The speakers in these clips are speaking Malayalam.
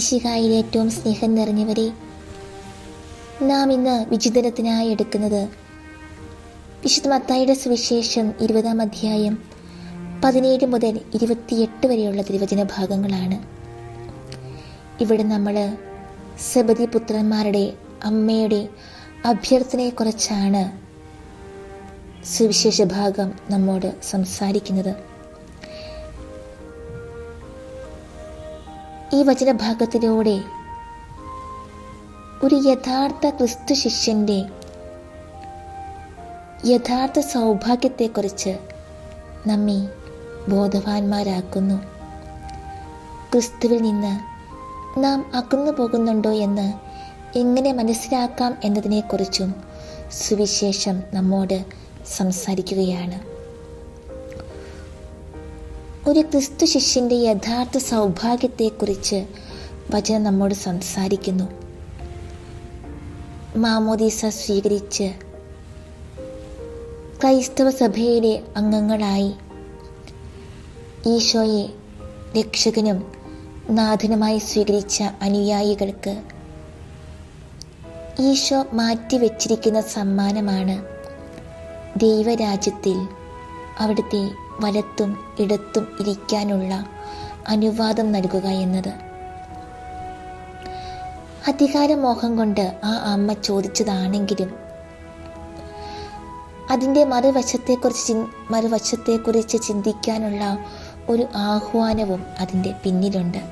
മിശിഹായിൽ ഏറ്റവും സ്നേഹം നിറഞ്ഞവരെ, നാം ഇന്ന് വിചിന്തനത്തിനായി എടുക്കുന്നത് വിശുദ്ധ മത്തായിയുടെ സുവിശേഷം 20-ാം അധ്യായം 17 മുതൽ 28 വരെയുള്ള തിരുവചന ഭാഗങ്ങളാണ്. ഇവിടെ നമ്മൾ സെബദി പുത്രന്മാരുടെ അമ്മയുടെ അഭ്യർത്ഥനയെക്കുറിച്ചാണ് സുവിശേഷ ഭാഗം നമ്മോട് സംസാരിക്കുന്നത്. ഈ വചനഭാഗത്തിലൂടെ ഒരു യഥാർത്ഥ ക്രിസ്തു ശിഷ്യൻ്റെ യഥാർത്ഥ സൗഭാഗ്യത്തെക്കുറിച്ച് നമ്മെ ബോധവാന്മാരാക്കുന്നു. ക്രിസ്തുവിൽ നിന്ന് നാം അകന്നു പോകുന്നുണ്ടോ എന്ന് എങ്ങനെ മനസ്സിലാക്കാം എന്നതിനെക്കുറിച്ചും സുവിശേഷം നമ്മോട് സംസാരിക്കുകയാണ്. ഒരു ക്രിസ്തു ശിഷ്യൻ്റെ യഥാർത്ഥ സൗഭാഗ്യത്തെക്കുറിച്ച് വചനം നമ്മോട് സംസാരിക്കുന്നു. മാമോദീസ സ്വീകരിച്ച് ക്രൈസ്തവ സഭയിലെ അംഗങ്ങളായി ഈശോയെ രക്ഷകനും നാഥനുമായി സ്വീകരിച്ച അനുയായികൾക്ക് ഈശോ മാറ്റിവെച്ചിരിക്കുന്ന സമ്മാനമാണ് ദൈവരാജ്യത്തിൽ അവിടുത്തെ വലത്തും ഇടത്തും ഇരിക്കാനുള്ള അനുവാദം നൽകുക എന്നത്. അധികാരമോഹം കൊണ്ട് ആ അമ്മ ചോദിച്ചതാണെങ്കിലും അതിൻ്റെ മറുവശത്തെക്കുറിച്ച് ചിന്തിക്കാനുള്ള ഒരു ആഹ്വാനവും അതിൻ്റെ പിന്നിലുണ്ട്.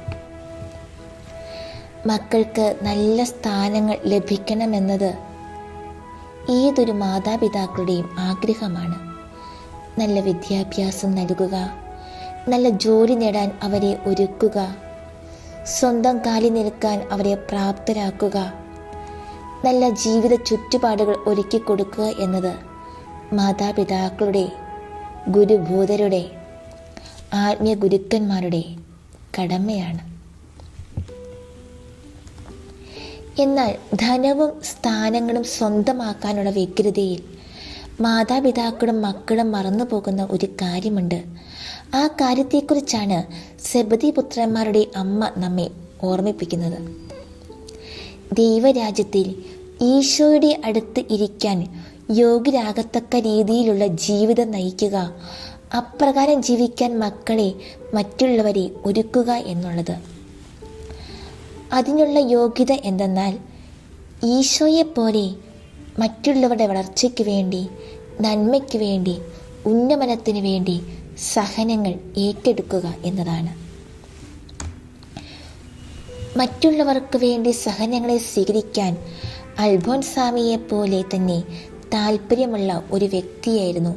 മക്കൾക്ക് നല്ല സ്ഥാനങ്ങൾ ലഭിക്കണമെന്നത് ഏതൊരു മാതാപിതാക്കളുടെയും ആഗ്രഹമാണ്. നല്ല വിദ്യാഭ്യാസം നൽകുക, നല്ല ജോലി നേടാൻ അവരെ ഒരുക്കുക, സ്വന്തം കാലിൽ നിൽക്കാൻ അവരെ പ്രാപ്തരാക്കുക, നല്ല ജീവിത ചുറ്റുപാടുകൾ ഒരുക്കി കൊടുക്കുക എന്നത് മാതാപിതാക്കളുടെ, ഗുരുഭൂതരുടെ, ആത്മീയ ഗുരുക്കന്മാരുടെ കടമയാണ്. എന്നാൽ ധനവും സ്ഥാനങ്ങളും സ്വന്തമാക്കാനുള്ള വ്യഗ്രതയിൽ മാതാപിതാക്കളും മക്കളും മറന്നു പോകുന്ന ഒരു കാര്യമുണ്ട്. ആ കാര്യത്തെക്കുറിച്ചാണ് സെബദി പുത്രന്മാരുടെ അമ്മ നമ്മെ ഓർമ്മിപ്പിക്കുന്നത്. ദൈവരാജ്യത്തിൽ ഈശോയുടെ അടുത്ത് ഇരിക്കാൻ യോഗ്യരാകത്തക്ക രീതിയിലുള്ള ജീവിതം നയിക്കുക, അപ്രകാരം ജീവിക്കാൻ മക്കളെ, മറ്റുള്ളവരെ ഒരുക്കുക എന്നുള്ളത്. അതിനുള്ള യോഗ്യത എന്തെന്നാൽ ഈശോയെപ്പോലെ മറ്റുള്ളവരുടെ വളർച്ചയ്ക്ക് വേണ്ടി, നന്മയ്ക്ക് വേണ്ടി, ഉന്നമനത്തിന് വേണ്ടി സഹനങ്ങൾ ഏറ്റെടുക്കുക എന്നതാണ്. മറ്റുള്ളവർക്ക് വേണ്ടി സഹനങ്ങളെ സ്വീകരിക്കാൻ അൽഫോൻസാമിയെപ്പോലെ തന്നെ താല്പര്യമുള്ള ഒരു വ്യക്തിയായിരുന്നു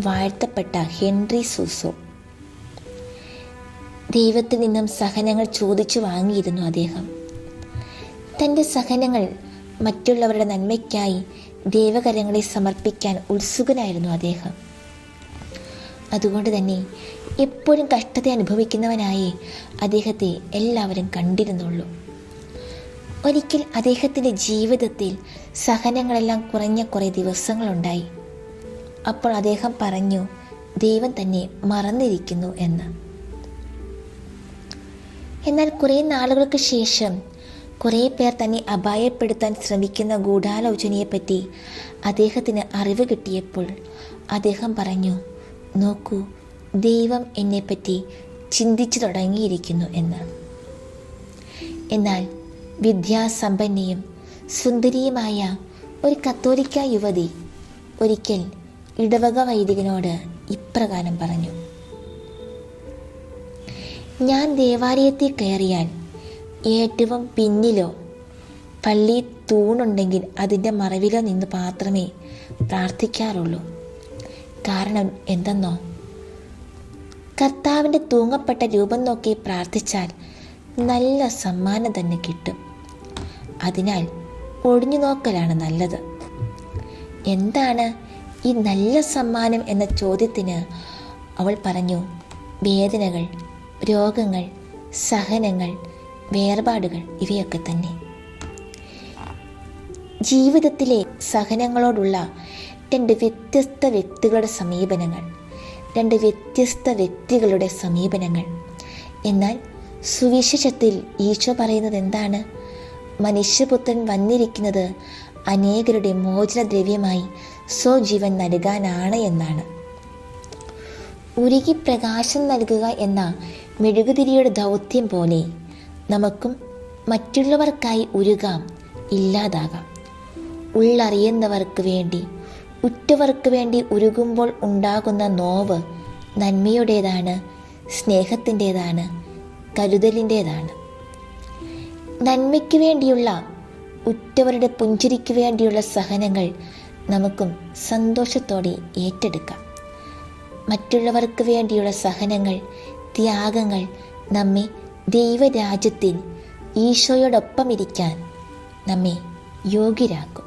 വാഴ്ത്തപ്പെട്ട ഹെൻറി സൂസോ. ദൈവത്തിൽ നിന്നും സഹനങ്ങൾ ചോദിച്ചു വാങ്ങിയിരുന്നു അദ്ദേഹം. തൻ്റെ സഹനങ്ങൾ മറ്റുള്ളവരുടെ നന്മയ്ക്കായി ദൈവകരങ്ങളെ സമർപ്പിക്കാൻ ഉത്സുകനായിരുന്നു അദ്ദേഹം. അതുകൊണ്ട് തന്നെ എപ്പോഴും കഷ്ടത അനുഭവിക്കുന്നവനായി അദ്ദേഹത്തെ എല്ലാവരും കണ്ടിരുന്നുള്ളൂ. ഒരിക്കൽ അദ്ദേഹത്തിൻ്റെ ജീവിതത്തിൽ സഹനങ്ങളെല്ലാം കുറഞ്ഞ കുറേ ദിവസങ്ങളുണ്ടായി. അപ്പോൾ അദ്ദേഹം പറഞ്ഞു, ദൈവം തന്നെ മറന്നിരിക്കുന്നു എന്ന്. എന്നാൽ കുറേ നാളുകൾക്ക് ശേഷം കുറേ പേർ തന്നെ അപായപ്പെടുത്താൻ ശ്രമിക്കുന്ന ഗൂഢാലോചനയെപ്പറ്റി അദ്ദേഹത്തിന് അറിവ് കിട്ടിയപ്പോൾ അദ്ദേഹം പറഞ്ഞു, നോക്കൂ, ദൈവം എന്നെപ്പറ്റി ചിന്തിച്ചു തുടങ്ങിയിരിക്കുന്നു എന്ന്. എന്നാൽ വിദ്യാസമ്പന്നയും സുന്ദരിയുമായ ഒരു കത്തോലിക്ക യുവതി ഒരിക്കൽ ഇടവക വൈദികനോട് ഇപ്രകാരം പറഞ്ഞു, ഞാൻ ദേവാലയത്തിൽ കയറിയാൽ ഏറ്റവും പിന്നിലോ പള്ളി തൂണുണ്ടെങ്കിൽ അതിൻ്റെ മറവിലോ നിന്ന് മാത്രമേ പ്രാർത്ഥിക്കാറുള്ളൂ. കാരണം എന്തെന്നോ, കർത്താവിൻ്റെ തൂങ്ങപ്പെട്ട രൂപം നോക്കി പ്രാർത്ഥിച്ചാൽ നല്ല സമ്മാനം തന്നെ കിട്ടും. അതിനാൽ ഒഴിഞ്ഞു നോക്കലാണ് നല്ലത്. എന്താണ് ഈ നല്ല സമ്മാനം എന്ന ചോദ്യത്തിന് അവൾ പറഞ്ഞു, വേദനകൾ, രോഗങ്ങൾ, സഹനങ്ങൾ, വേർപാടുകൾ, ഇവയൊക്കെ തന്നെ. ജീവിതത്തിലെ സഹനങ്ങളോടുള്ള രണ്ട് വ്യത്യസ്ത വ്യക്തികളുടെ സമീപനങ്ങൾ. എന്നാൽ സുവിശേഷത്തിൽ ഈശോ പറയുന്നത് എന്താണ്? മനുഷ്യപുത്രൻ വന്നിരിക്കുന്നത് അനേകരുടെ മോചനദ്രവ്യമായി സ്വജീവൻ നൽകാനാണ് എന്നാണ്. ഉരുകി പ്രകാശം നൽകുക എന്ന മെഴുകുതിരിയുടെ ദൗത്യം പോലെ നമുക്കും മറ്റുള്ളവർക്കായി ഉരുകാം, ഇല്ലാതാകാം. ഉള്ളറിയുന്നവർക്ക് വേണ്ടി, ഉറ്റവർക്ക് വേണ്ടി ഉരുകുമ്പോൾ ഉണ്ടാകുന്ന നോവ് നന്മയുടേതാണ്, സ്നേഹത്തിൻ്റെതാണ്, കരുതലിൻ്റെതാണ്. നന്മയ്ക്ക് വേണ്ടിയുള്ള, ഉറ്റവരുടെ പുഞ്ചിരിക്ക് വേണ്ടിയുള്ള സഹനങ്ങൾ നമുക്കും സന്തോഷത്തോടെ ഏറ്റെടുക്കാം. മറ്റുള്ളവർക്ക് വേണ്ടിയുള്ള സഹനങ്ങൾ, ത്യാഗങ്ങൾ നമ്മെ ദൈവരാജ്യത്തിൽ ഈശോയോടൊപ്പം ഇരിക്കാൻ നമ്മെ യോഗ്യരാക്കും.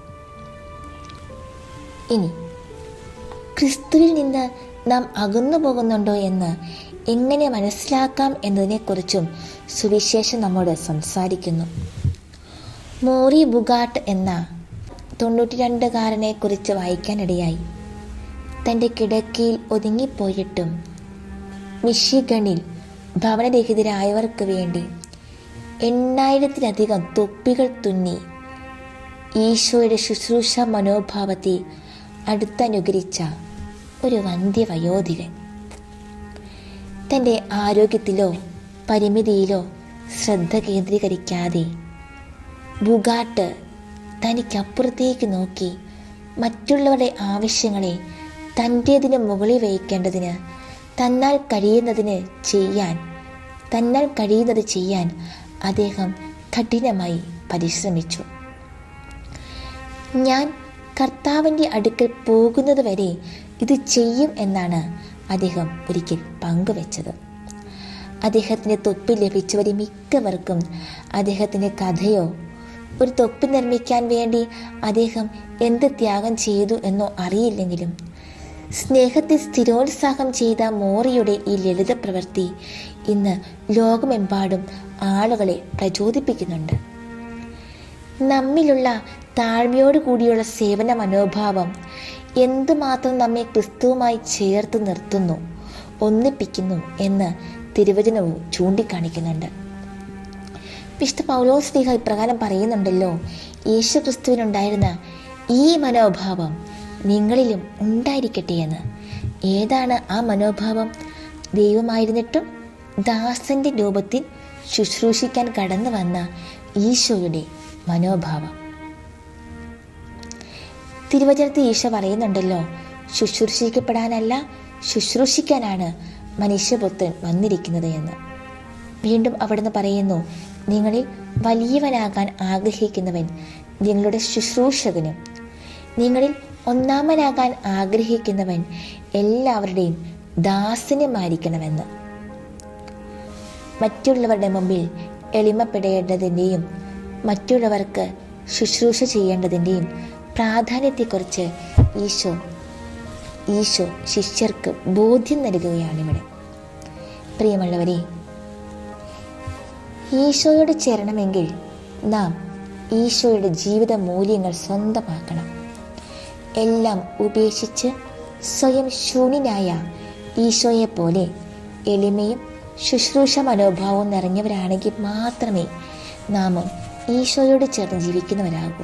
ഇനി ക്രിസ്തുവിൽ നിന്ന് നാം അകന്നു പോകുന്നുണ്ടോ എന്ന് എങ്ങനെ മനസ്സിലാക്കാം എന്നതിനെക്കുറിച്ചും സുവിശേഷം നമ്മോട് സംസാരിക്കുന്നു. മോറി ബുഗാട്ട് എന്ന 92കാരനെ കുറിച്ച് വായിക്കാനിടയായി. തൻ്റെ കിടക്കയിൽ ഒതുങ്ങിപ്പോയിട്ടും മിഷിഗണിൽ ഭവനരഹിതരായവർക്ക് വേണ്ടി 8000-ലധികം തൊപ്പികൾ തുന്നി ഈശോയുടെ ശുശ്രൂഷ മനോഭാവത്തെ അടുത്തനുകരിച്ച ഒരു വന്ധ്യവയോധികൻ. തൻ്റെ ആരോഗ്യത്തിലോ പരിമിതിയിലോ ശ്രദ്ധ കേന്ദ്രീകരിക്കാതെ ബുഗാട്ട് തനിക്കപ്പുറത്തേക്ക് നോക്കി മറ്റുള്ളവരുടെ ആവശ്യങ്ങളെ തൻ്റേതിന് മുകളിൽ വയ്ക്കേണ്ടതിന് തന്നാൽ കഴിയുന്നത് ചെയ്യാൻ അദ്ദേഹം കഠിനമായി പരിശ്രമിച്ചു. ഞാൻ കർത്താവിൻ്റെ അടുക്കൽ പോകുന്നത് വരെ ഇത് ചെയ്യും എന്നാണ് അദ്ദേഹം ഒരിക്കൽ പങ്കുവെച്ചത്. അദ്ദേഹത്തിന് തൊപ്പി ലഭിച്ചവരെ മിക്കവർക്കും അദ്ദേഹത്തിൻ്റെ കഥയോ ഒരു തൊപ്പി നിർമ്മിക്കാൻ വേണ്ടി അദ്ദേഹം എന്ത് ത്യാഗം ചെയ്തു എന്നോ അറിയില്ലെങ്കിലും സ്നേഹത്തെ സ്ഥിരോത്സാഹം ചെയ്ത മോറിയുടെ ഈ ലളിത പ്രവൃത്തി ഇന്ന് ലോകമെമ്പാടും ആളുകളെ പ്രചോദിപ്പിക്കുന്നുണ്ട്. നമ്മിലുള്ള താഴ്മയോട് കൂടിയുള്ള സേവന മനോഭാവം എന്തുമാത്രം നമ്മെ ക്രിസ്തുവുമായി ചേർത്ത് നിർത്തുന്നു, ഒന്നിപ്പിക്കുന്നു എന്ന് തിരുവചനവും ചൂണ്ടിക്കാണിക്കുന്നുണ്ട്. വിശുദ്ധ പൗലോസ് ശ്ലീഹ ഇപ്രകാരം പറയുന്നുണ്ടല്ലോ, യേശു ക്രിസ്തുവിനുണ്ടായിരുന്ന ഈ മനോഭാവം നിങ്ങളിലും ഉണ്ടായിരിക്കട്ടെ എന്ന്. ഏതാണ് ആ മനോഭാവം? ദൈവമായിരുന്നിട്ടും ദാസന്റെ രൂപത്തിൽ ശുശ്രൂഷിക്കാൻ കടന്നു വന്ന ഈശോയുടെ മനോഭാവം. തിരുവചനത്തിൽ ഈശോ പറയുന്നുണ്ടല്ലോ, ശുശ്രൂഷിക്കപ്പെടാനല്ല ശുശ്രൂഷിക്കാനാണ് മനുഷ്യപുത്രൻ വന്നിരിക്കുന്നത് എന്ന്. വീണ്ടും അവിടുന്ന് പറയുന്നു, നിങ്ങളിൽ വലിയവനാകാൻ ആഗ്രഹിക്കുന്നവൻ നിങ്ങളുടെ ശുശ്രൂഷകനും, നിങ്ങളിൽ ഒന്നാമനാകാൻ ആഗ്രഹിക്കുന്നവൻ എല്ലാവരുടെയും ദാസനുമായിരിക്കണമെന്ന്. മറ്റുള്ളവരുടെ മുമ്പിൽ എളിമപ്പെടേണ്ടതിൻ്റെയും മറ്റുള്ളവർക്ക് ശുശ്രൂഷ ചെയ്യേണ്ടതിൻ്റെയും പ്രാധാന്യത്തെക്കുറിച്ച് ഈശോ ശിഷ്യർക്ക് ബോധ്യം നൽകുകയാണിവിടെ. പ്രിയമുള്ളവരെ, ഈശോയോട് ചേരണമെങ്കിൽ നാം ഈശോയുടെ ജീവിത മൂല്യങ്ങൾ സ്വന്തമാക്കണം. എല്ലാം ഉപേക്ഷിച്ച് സ്വയം ശൂന്യനായ ഈശോയെപ്പോലെ എളിമയും ശുശ്രൂഷ മനോഭാവവും നിറഞ്ഞവരാണെങ്കിൽ മാത്രമേ നാമും ഈശോയോട് ചേർന്ന് ജീവിക്കുന്നവരാകൂ.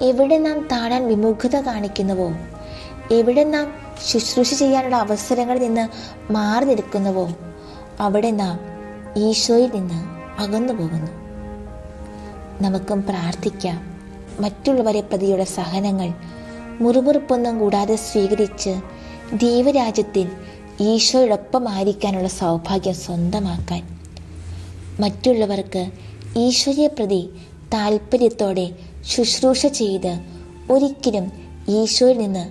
എവിടെ നാം താഴാൻ വിമുഖത കാണിക്കുന്നുവോ, എവിടെ നാം ശുശ്രൂഷ ചെയ്യാനുള്ള അവസരങ്ങളിൽ നിന്ന് മാറി നിൽക്കുന്നുവോ, അവിടെ നാം ഈശോയിൽ നിന്ന് അകന്നു പോകുന്നു. നമുക്കും പ്രാർത്ഥിക്കാം, മറ്റുള്ളവരെ പ്രതിയുള്ള സഹനങ്ങൾ മുറുമുറുപ്പൊന്നും കൂടാതെ സ്വീകരിച്ച് ദൈവരാജ്യത്തിൽ ഈശോയോടൊപ്പമായിരിക്കാനുള്ള സൗഭാഗ്യം സ്വന്തമാക്കാൻ. മറ്റുള്ളവർക്ക് ഈശോയെ പ്രതി താല്പര്യത്തോടെ ശുശ്രൂഷ ചെയ്ത് ഒരിക്കലും ഈശോയിൽ നിന്ന്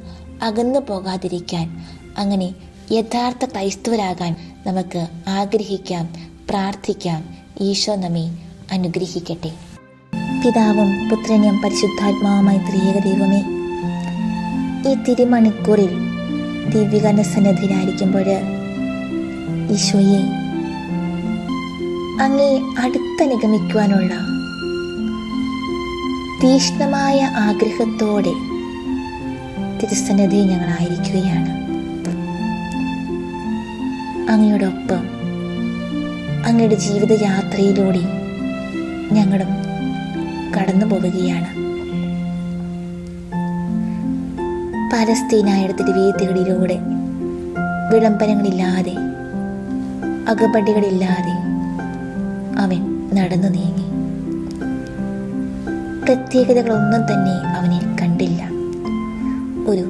അകന്നു പോകാതിരിക്കാൻ, അങ്ങനെ യഥാർത്ഥ ക്രൈസ്തവരാകാൻ നമുക്ക് ആഗ്രഹിക്കാം, പ്രാർത്ഥിക്കാം. ഈശോ നമ്മെ അനുഗ്രഹിക്കട്ടെ. പിതാവും പുത്രനും പരിശുദ്ധാത്മാവുമായ ത്രിയേക ദൈവമേ, ഈ തിരുമണിക്കൂറിൽ ദിവ്യകർണ സന്നിധിയിലായിരിക്കുമ്പോൾ ഈശോയെ അങ്ങേ അടുത്തനുഗമിക്കുവാനുള്ള തീക്ഷ്ണമായ ആഗ്രഹത്തോടെ തിരുസന്നിധിയിൽ ഞങ്ങളായിരിക്കുകയാണ്. അങ്ങയോടൊപ്പം അങ്ങയുടെ ജീവിതയാത്രയിലൂടെ ഞങ്ങളും കടന്നു പോവുകയാണ്. പലസ്തീനായിടത്തിൻ്റെ വീഥികളിലൂടെ വിളംബരങ്ങളില്ലാതെ, അകപടികളില്ലാതെ അവൻ നടന്നു നീങ്ങി. പ്രത്യേകതകളൊന്നും തന്നെ അവനിൽ കണ്ടില്ല. ഒരു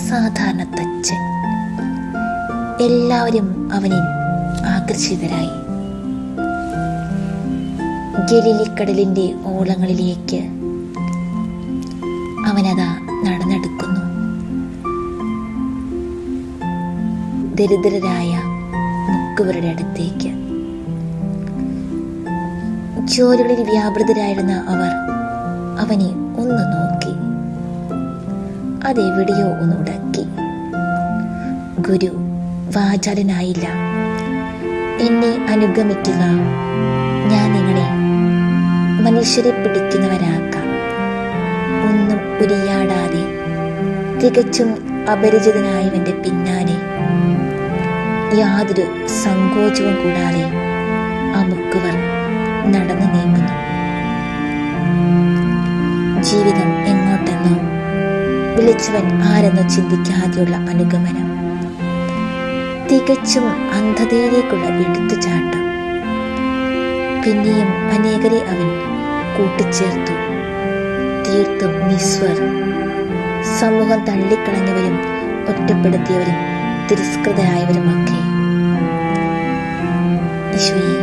സാധാരണ തച്ചൻ. എല്ലാവരും അവനിൽ ആകർഷിതരായി. ഗലീലിക്കടലിൻ്റെ ഓളങ്ങളിലേക്ക് അവനതാ നടന്നെടുക്കുന്നു. ദരിദ്രരായ മുക്കുവരുടെ അടുത്തേക്ക്. ജോലികളിൽ വ്യാപൃതരായിരുന്ന അവർ അവനെ ഒന്ന് നോക്കി, അതെവിടെയോ ഒന്ന് ഉടക്കി. ഗുരു വാചാലനായില്ല. എന്നെ അനുഗമിക്കുക, ഞാൻ നിങ്ങളെ മനുഷ്യരെ പിടിക്കുന്നവരാക്കാം. ഒന്നും ഉരിയാടാതെ തികച്ചും അപരിചിതനായവന്റെ പിന്നാലെ യാതൊരു സങ്കോചവും കൂടാതെ ആ മുക്കുവർ നടന്നു നീങ്ങുന്നു. ജീവിതം എങ്ങോട്ടെന്നോ വിളിച്ചവൻ ആരെന്നോ ചിന്തിക്കാതെയുള്ള അനുഗമനം, തികച്ചും അന്ധതയിലേക്കുള്ള എടുത്തുചാട്ടം. പിന്നെയും അനേകരെ അവൻ കൂട്ടിച്ചേർത്തു. തീർത്തും നിസ്വർ. സമൂഹം തള്ളിക്കളഞ്ഞവരും ഒറ്റപ്പെടുത്തിയവരും തിരസ്കൃതരായവരുമൊക്കെ. ഈശോയെ,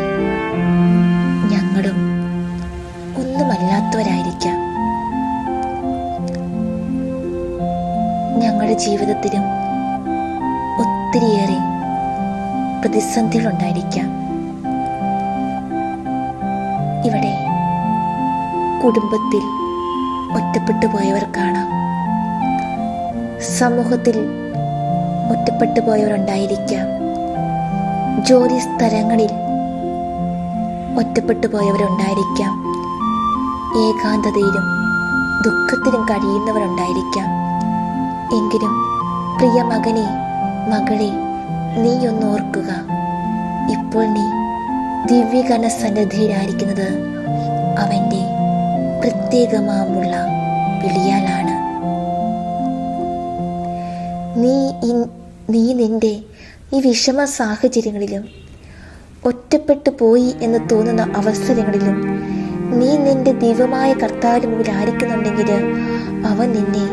ഞങ്ങളും ഒന്നുമല്ലാത്തവരായിരിക്കാം. ഞങ്ങളുടെ ജീവിതത്തിലും ഒത്തിരിയേറെ പ്രതിസന്ധികളുണ്ടായിരിക്കാം. ഇവിടെ കുടുംബത്തിൽ ഒറ്റപ്പെട്ടു പോയവർ കാണാം. സമൂഹത്തിൽ ഒറ്റപ്പെട്ടു പോയവരുണ്ടായിരിക്കാം. ജോലി സ്ഥലങ്ങളിൽ ഒറ്റപ്പെട്ടു പോയവരുണ്ടായിരിക്കാം. ഏകാന്തതയിലും ദുഃഖത്തിലും കഴിയുന്നവരുണ്ടായിരിക്കാം. എങ്കിലും പ്രിയ മകനെ, മകളെ, നീ ഒന്നോർക്കുക, ഇപ്പോൾ നീ ദിവ്യകന സന്നിധിയിലായിരിക്കുന്നത് അവൻ്റെ പ്രത്യേകമാമുള്ള വിളിയാലാണ്. നീ നിന്റെ ഈ വിഷമ സാഹചര്യങ്ങളിലും ഒറ്റപ്പെട്ടു പോയി എന്ന് തോന്നുന്ന അവസരങ്ങളിലും നീ നിന്റെ ദിവ്യമായ കർത്താവിന് മുമ്പിൽ ആയിരിക്കുന്നുണ്ടെങ്കിൽ അവൻ നിന്നെ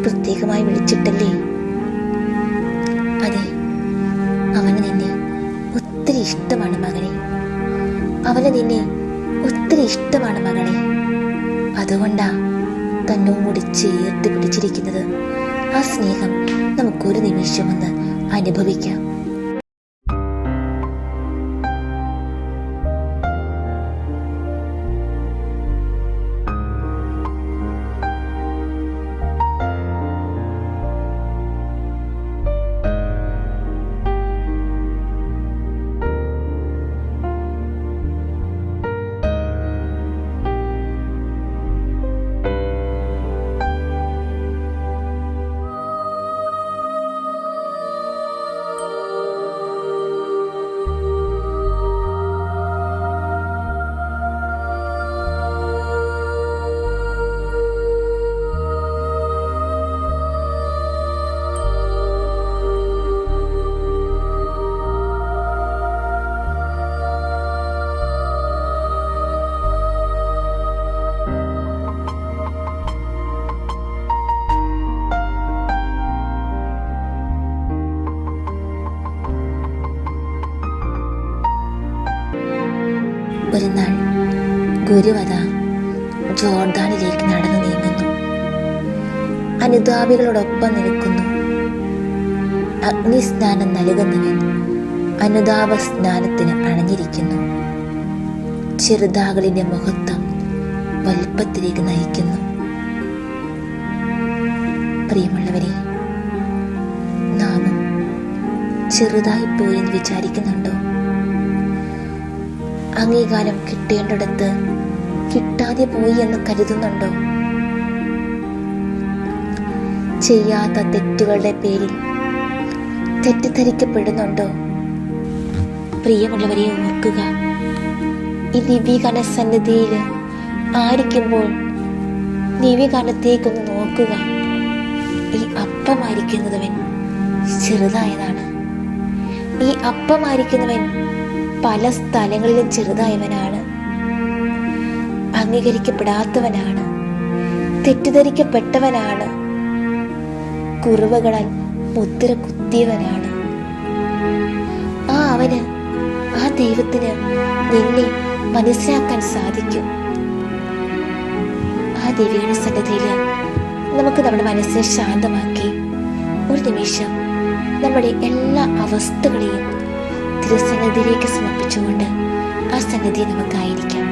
പ്രത്യേകമായി വിളിച്ചിട്ടല്ലേ? അതെ, അവന് നിന്നെ ഒത്തിരി ഇഷ്ടമാണ് മകനെ. അവന് നിന്നെ ഒത്തിരി ഇഷ്ടമാണ് മകളെ. അതുകൊണ്ടാ തന്നോട് ചേർത്ത് പിടിച്ചിരിക്കുന്നത്. ആ സ്നേഹം നമുക്കൊരു നിമിഷമൊന്ന് അനുഭവിക്കാം. ഒരു നാൾ ഗുരുവത ജോർദാനിലേക്ക് നടന്നു നീങ്ങുന്നു. അനുതാപികളോടൊപ്പം നിൽക്കുന്നു. അഗ്നിസ്നാനം നൽകുന്നവൻ അനുതാപ സ്നാനത്തിന് അണഞ്ഞിരിക്കുന്നു. ചെറുതാകളിന്റെ മഹത്വം വലുപ്പത്തിലേക്ക് നയിക്കുന്നു. പ്രിയമുള്ളവരെ, നാമം ചെറുതായി പോയി എന്ന് വിചാരിക്കുന്നുണ്ടോ? അംഗീകാരം കിട്ടേണ്ടിടത്ത് കിട്ടാതെ പോയി എന്ന് കരുതുന്നുണ്ടോ? ചെയ്യാത്ത തെറ്റുകളുടെ പേരിൽ തെറ്റിദ്ധരിക്കപ്പെടുന്നുണ്ടോ? പ്രിയമുള്ളവരെ ഓർക്കുക, ഈ ദിവ്യഗാന സന്നിധിയിൽ ആയിരിക്കുമ്പോൾ ദിവ്യഗാനത്തേക്കൊന്ന് നോക്കുക. ഈ അപ്പമായിരിക്കുന്നവൻ ചെറുതായതാണ്. ഈ അപ്പമായിരിക്കുന്നവൻ പല സ്ഥലങ്ങളിലും ചെറുതായവനാണ്. അംഗീകരിക്കപ്പെടാത്തവനാണ്, തെറ്റിദ്ധരിക്കപ്പെട്ടവനാണ്, കുറവുകളാൽ മുദ്ര കുത്തിയവനാണ്. അവന്, ആ ദൈവത്തിന് നിന്നെ മനസ്സിലാക്കാൻ സാധിക്കും. ആ ദിവ്യഗാന സന്നിധിയിൽ നമുക്ക് നമ്മുടെ മനസ്സിനെ ശാന്തമാക്കി ഒരു നിമിഷം നമ്മുടെ എല്ലാ അവസ്ഥകളെയും തിരുസന്നിധിയിലേക്ക് സമർപ്പിച്ചുകൊണ്ട് ആ സന്നിധിയെ നമുക്കായിരിക്കാം.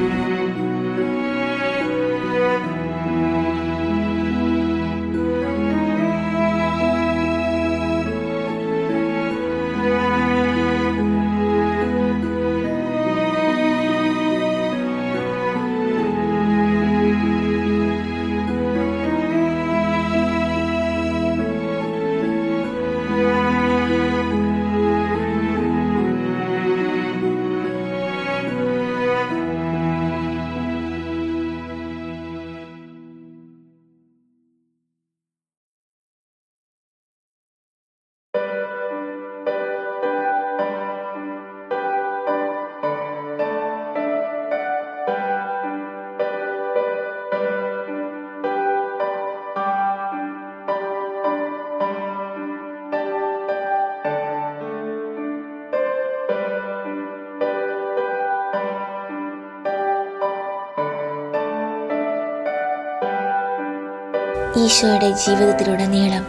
ഈശോയുടെ ജീവിതത്തിലുടനീളം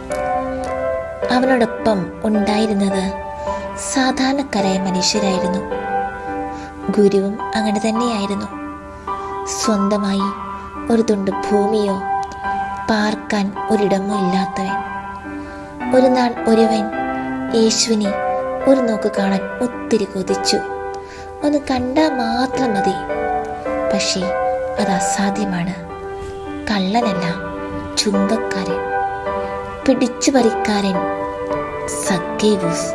അവനോടൊപ്പം ഉണ്ടായിരുന്നത് സാധാരണക്കാരായ മനുഷ്യരായിരുന്നു. ഗുരുവും അങ്ങനെ തന്നെയായിരുന്നു. സ്വന്തമായി ഒരു തുണ്ട് ഭൂമിയോ പാർക്കാൻ ഒരിടമോ ഇല്ലാത്തവൻ. ഒരു നാൾ ഒരുവൻ യേശുവിനെ ഒരു നോക്ക് കാണാൻ ഒത്തിരി കൊതിച്ചു. ഒന്ന് കണ്ടാൽ മാത്രം മതി. പക്ഷേ അത് അസാധ്യമാണ്. കള്ളനല്ല, ചുങ്കക്കാരൻ, പിടിച്ചുപറിക്കാരൻ സക്കേവൂസ്.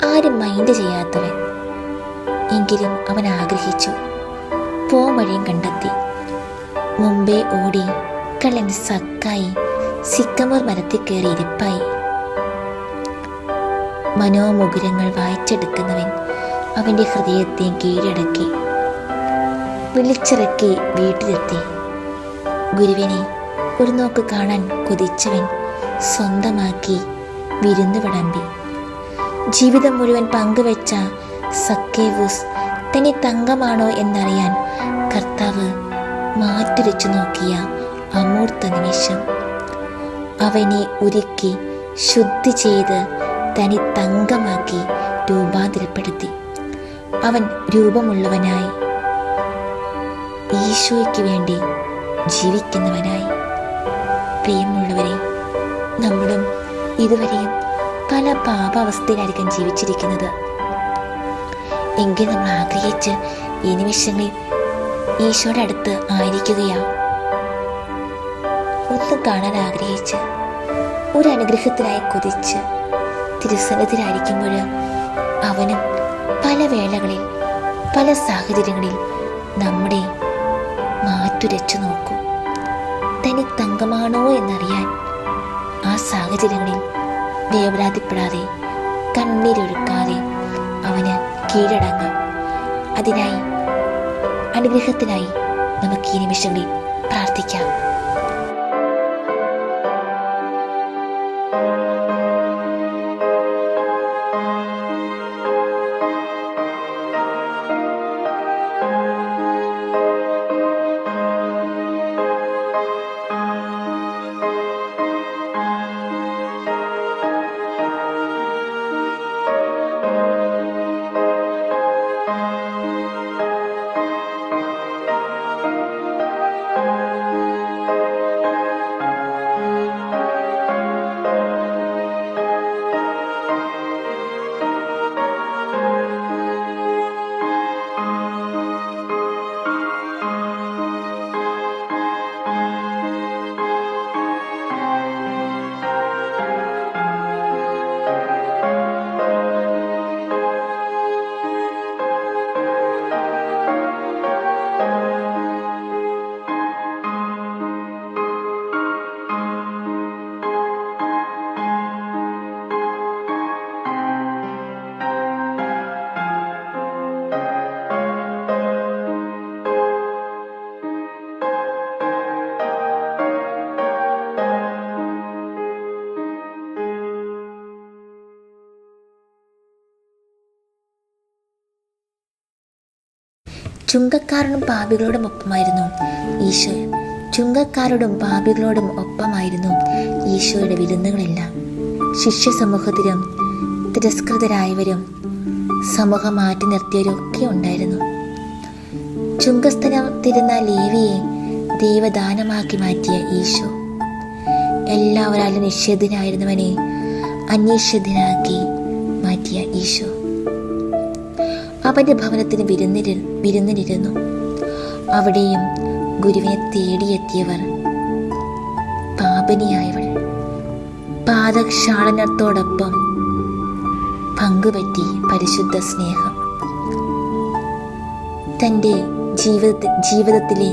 ആരും മൈൻഡ് ചെയ്യാത്തവൻ. എങ്കിലും അവൻ ആഗ്രഹിച്ചു. പോംവഴിയും കണ്ടെത്തി. മുമ്പേ ഓടി കള്ളൻ സക്കായി സിക്കമോർ മരത്തിൽ കയറി ഇരിപ്പായി. മനോമുകുരങ്ങൾ വായിച്ചെടുക്കുന്നവൻ അവൻ്റെ ഹൃദയത്തെ കീഴടക്കി. വിളിച്ചിറക്കി വീട്ടിലെത്തി. ഗുരുവിനെ ഒരു നോക്ക് കാണാൻ കൊതിച്ചവൻ സ്വന്തമാക്കി വിരുന്നു വിളമ്പി. ജീവിതം മുഴുവൻ പങ്കുവെച്ച സക്കേവൂസ് തന്നെ തങ്കമാണോ എന്നറിയാൻ കർത്താവ് മാറ്റുരച്ചു നോക്കിയ അമൂർത്ത നിമിഷം. അവനെ ഒരുക്കി ശുദ്ധി ചെയ്ത് തനി തങ്കമാക്കി രൂപാന്തരപ്പെടുത്തി. അവൻ രൂപമുള്ളവനായി, ഈശോയ്ക്ക് വേണ്ടി ജീവിക്കുന്നവനായി. പ്രിയമുള്ളവരെ, നമ്മളും ഇതുവരെയും പല പാപാവസ്ഥയിലായിരിക്കും ജീവിച്ചിരിക്കുന്നത്. എങ്കിൽ നമ്മൾ ആഗ്രഹിച്ച് ഈ നിമിഷങ്ങളിൽ ഈശോയുടെ അടുത്ത് ആയിരിക്കുകയാ. ഒന്നും കാണാൻ ആഗ്രഹിച്ച്, ഒരു അനുഗ്രഹത്തിനായി കൊതിച്ച് തിരുസന്നിധിയിലായിരിക്കുമ്പോൾ അവനും പല വേളകളിൽ പല സാഹചര്യങ്ങളിൽ നമ്മുടെ മാറ്റുരച്ചു നോക്കും. തനി തങ്കമാണോ എന്നറിയാൻ ആ സാഹചര്യങ്ങളിൽ വേവലാതിപ്പെടാതെ കണ്ണീരൊഴുക്കാതെ അവന് കീഴടങ്ങാം. അതിനായി, അനുഗ്രഹത്തിനായി നമുക്ക് ഈ നിമിഷങ്ങളിൽ പ്രാർത്ഥിക്കാം. ചുങ്കക്കാരോടും പാപികളോടും ഒപ്പമായിരുന്നു ഈശോ. ചുങ്കക്കാരോടും പാപികളോടും ഒപ്പമായിരുന്നു ഈശോയുടെ വിരുന്നുകളെല്ലാം. ശിഷ്യ സമൂഹത്തിലും തിരസ്കൃതരായവരും സമൂഹം മാറ്റി നിർത്തിയവരൊക്കെ ഉണ്ടായിരുന്നു. ചുങ്കസ്ഥലത്തിരുന്ന ലേവിയെ ദൈവദാനമാക്കി മാറ്റിയ ഈശോ എല്ലാവരാലും നിഷേധനായിരുന്നവനെ അന്വേഷിതനാക്കി മാറ്റിയ ഈശോ അവന്റെ ഭവനത്തിന് വിരുന്നിരുന്നു. അവിടെയും ഗുരുവിനെ തേടിയെത്തിയവർ പാപിനിയായവൾ പാദക്ഷാളനത്തോടൊപ്പം പങ്കുപറ്റി പരിശുദ്ധ സ്നേഹം. തൻ്റെ ജീവിതത്തിലെ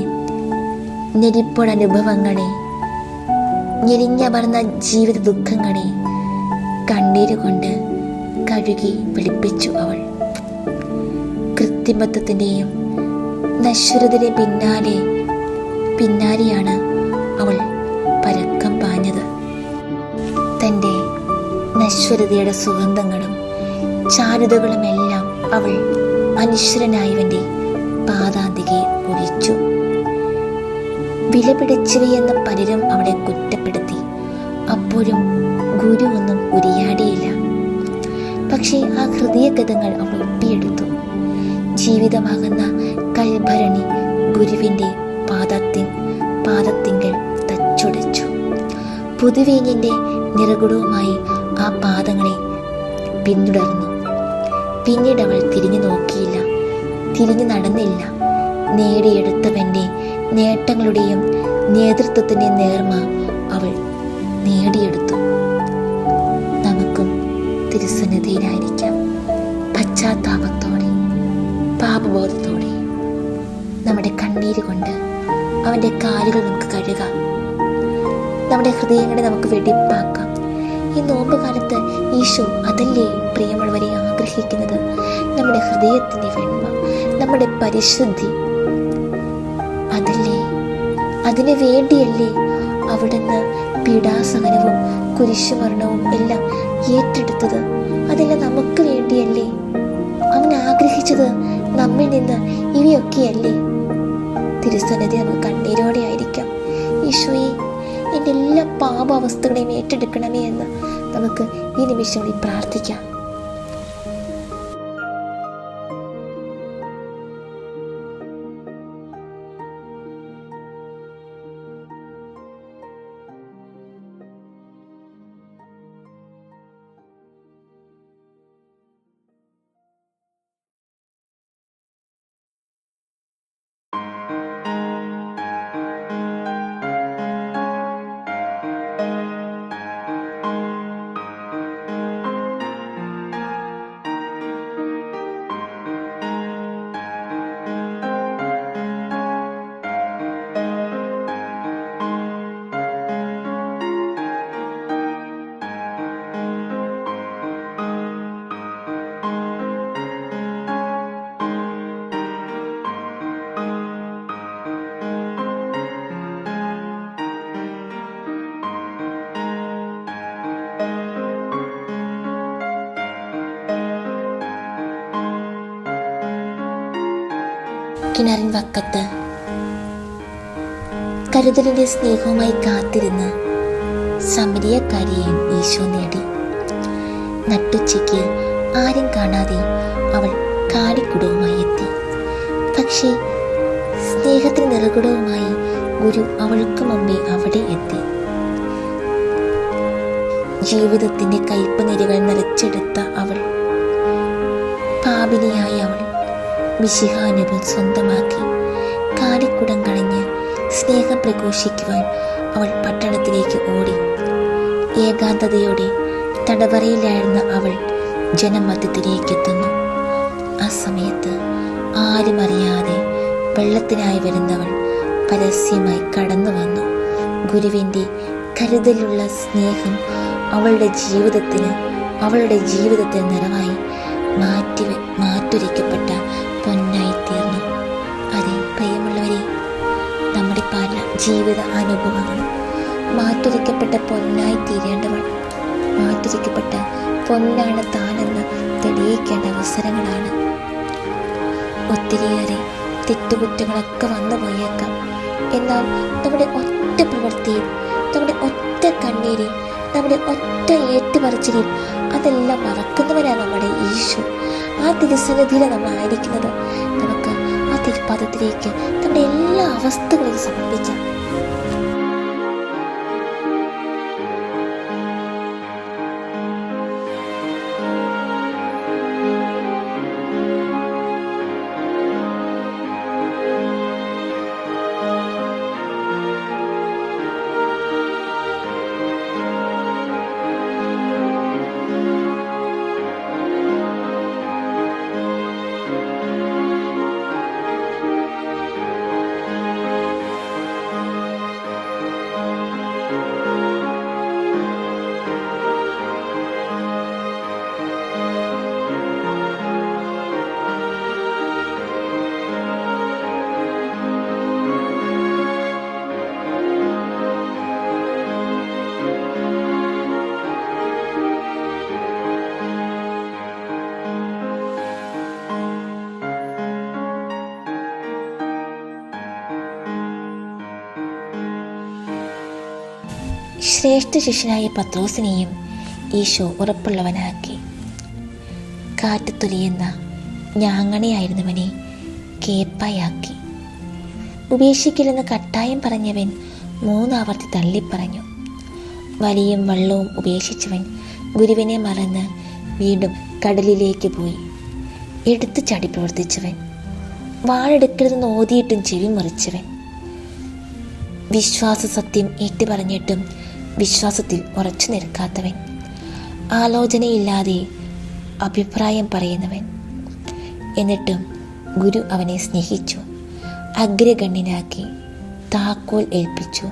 ഞെരിപ്പൊടനുഭവങ്ങളെ, ഞെരിഞ്ഞമർന്ന ജീവിത ദുഃഖങ്ങളെ കണ്ണീരുകൊണ്ട് കഴുകി വെളുപ്പിച്ചു അവൾ. കൃത്രിമത്വത്തിൻ്റെയും നശ്വരതയുടെ പിന്നാലെയാണ് അവൾ പരക്കം പാഞ്ഞത്. തൻ്റെ നശ്വരതയുടെ സുഗന്ധങ്ങളും ചാരുതകളുമെല്ലാം അവൾ അനശ്വരനായവൻ്റെ പാദാന്തികെ ഒഴിച്ചു. വിലപിടിച്ചവയെന്ന് പലരും അവളെ കുറ്റപ്പെടുത്തി. അപ്പോഴും ഗുരു ഒന്നും ഉരിയാടിയില്ല. പക്ഷേ ആ ഹൃദയഗതങ്ങൾ അവൾ ഒപ്പിയെടുത്തു. ജീവിതമാകുന്ന കൽഭരണി ഗുരുവിൻ്റെ പാദത്തിങ്കൽ തച്ചുടച്ചു. പുതുവീഞ്ഞിൻ്റെ നിറകുടവുമായി ആ പാദങ്ങളെ പിന്തുടർന്നു. പിന്നീട് അവൾ തിരിഞ്ഞു നോക്കിയില്ല, തിരിഞ്ഞു നടന്നില്ല. നേടിയെടുത്തവൻ്റെ നേട്ടങ്ങളുടെയും നേതൃത്വത്തിൻ്റെ നേർമ അവൾ നേടിയെടുത്തു. നമുക്കും തിരുസന്നിധിയിലായിരിക്കാം. പശ്ചാത്താപത്തോടെ, പാപബോധത്തോടെ നമ്മുടെ കണ്ണീര് കൊണ്ട് അവൻ്റെ കാലുകൾ നമുക്ക് കഴുകാം. നമ്മുടെ ഹൃദയങ്ങളെ നമുക്ക് വെടിപ്പാക്കാം. ഈ നോമ്പ് കാലത്ത് ഈശോ അതല്ലേ പ്രിയമുള്ളവരെ ആഗ്രഹിക്കുന്നത്? നമ്മുടെ ഹൃദയത്തിൻ്റെ വെണ്മ, നമ്മുടെ പരിശുദ്ധി. അതല്ലേ, അതിനു വേണ്ടിയല്ലേ അവിടുന്ന് പീഡാസഹനവും കുരിശുമരണവും എല്ലാം ഏറ്റെടുത്തത്? അതെല്ലാം നമുക്ക് വേണ്ടിയല്ലേ? അവൻ ആഗ്രഹിച്ചത് നമ്മിൽ നിന്ന് ഇവയൊക്കെയല്ലേ? തിരുസന്നിധി നമുക്ക് കണ്ണീരോടെ ആയിരിക്കാം. ഈശോയെ, എൻ്റെ എല്ലാ പാപാവസ്ഥകളെയും ഏറ്റെടുക്കണമേ എന്ന് നമുക്ക് ഈ നിമിഷങ്ങളിൽ പ്രാർത്ഥിക്കാം. കിണറിൻ വക്കത്ത് കരുതലിൻ്റെ സ്നേഹവുമായി കാത്തിരുന്ന് സമരിയക്കാരിയെയും ഈശോ നേടി. നട്ടുച്ചയ്ക്ക് ആരും കാണാതെ അവൾ കാടിക്കുടവുമായി എത്തി. പക്ഷേ സ്നേഹത്തിന് നിറകുടവുമായി ഗുരു അവൾക്ക് മുമ്പേ അവിടെ എത്തി. ജീവിതത്തിൻ്റെ കയ്പ് നിരകൾ നിറച്ചെടുത്ത അവൾ, പാപിനിയായ അവൾ, മിശിഹാനുഭവം സ്വന്തമാക്കി കാടിക്കുടം കളഞ്ഞ് സ്നേഹം പ്രഘോഷിക്കുവാൻ അവൾ പട്ടണത്തിലേക്ക് ഓടി. ഏകാന്തതയോടെ തടവറയിലായിരുന്ന അവൾ ജനമധ്യത്തിലേക്കെത്തുന്നു. ആ സമയത്ത് ആരും അറിയാതെ വെള്ളത്തിനായി വരുന്നവൾ പരസ്യമായി കടന്നു വന്നു. ഗുരുവിൻ്റെ കരുതലുള്ള സ്നേഹം അവളുടെ ജീവിതത്തിന് നിറമായി മാറ്റുരയ്ക്കപ്പെട്ട പൊന്നായി തീർന്നു. അതെ പ്രിയമുള്ളവരെ, നമ്മുടെ പല ജീവിത അനുഭവങ്ങളും മാറ്റുരയ്ക്കപ്പെട്ട പൊന്നായി തീരേണ്ടവൾ, മാറ്റുരയ്ക്കപ്പെട്ട പൊന്നാണ് താനെന്ന് തെളിയിക്കേണ്ട അവസരങ്ങളാണ്. ഒത്തിരിയേറെ തെറ്റുകുറ്റങ്ങളൊക്കെ വന്നു പോയേക്കാം. എന്നാൽ നമ്മുടെ ഒറ്റ പ്രവൃത്തിയിൽ, നമ്മുടെ ഒറ്റ കണ്ണീരിൽ, നമ്മുടെ ഒറ്റ ഏറ്റുപറച്ചിലിൽ അതെല്ലാം മറക്കുന്നവരാണ് നമ്മുടെ ഈശോ. ആ തിരുസന്നിധിയിലാണ് നമ്മൾ ആയിരിക്കുന്നത്. നമുക്ക് ആ തിരുപാദത്തിലേക്ക് നമ്മുടെ എല്ലാ അവസ്ഥകളെയും സമർപ്പിക്കാം. ശ്രേഷ്ഠ ശിഷ്യനായ പത്രോസിനെയും ഈശോ ഉറപ്പുള്ളവനാക്കി. കാറ്റുതൊലിയുന്ന ഞാങ്ങണയായിരുന്നവനെ കേപ്പായാക്കി. ഉപേക്ഷിക്കില്ലെന്ന് കട്ടായം പറഞ്ഞവൻ 3 ആവർത്തി തള്ളിപ്പറഞ്ഞു. വലിയും വള്ളവും ഉപേക്ഷിച്ചവൻ ഗുരുവിനെ മറന്ന് വീണ്ടും കടലിലേക്ക് പോയി. എടുത്തു ചാടി പ്രവർത്തിച്ചവൻ, വാളെടുക്കരുതെന്ന് ഓതിയിട്ടും ചെവി മുറിച്ചവൻ, വിശ്വാസ സത്യം ഏറ്റുപറഞ്ഞിട്ടും വിശ്വാസത്തിൽ ഉറച്ചു നിൽക്കാത്തവൻ, ആലോചനയില്ലാതെ അഭിപ്രായം പറയുന്നവൻ. എന്നിട്ടും ഗുരു അവനെ സ്നേഹിച്ചു, അഗ്രഗണ്യനാക്കി, താക്കോൽ ഏൽപ്പിച്ചു.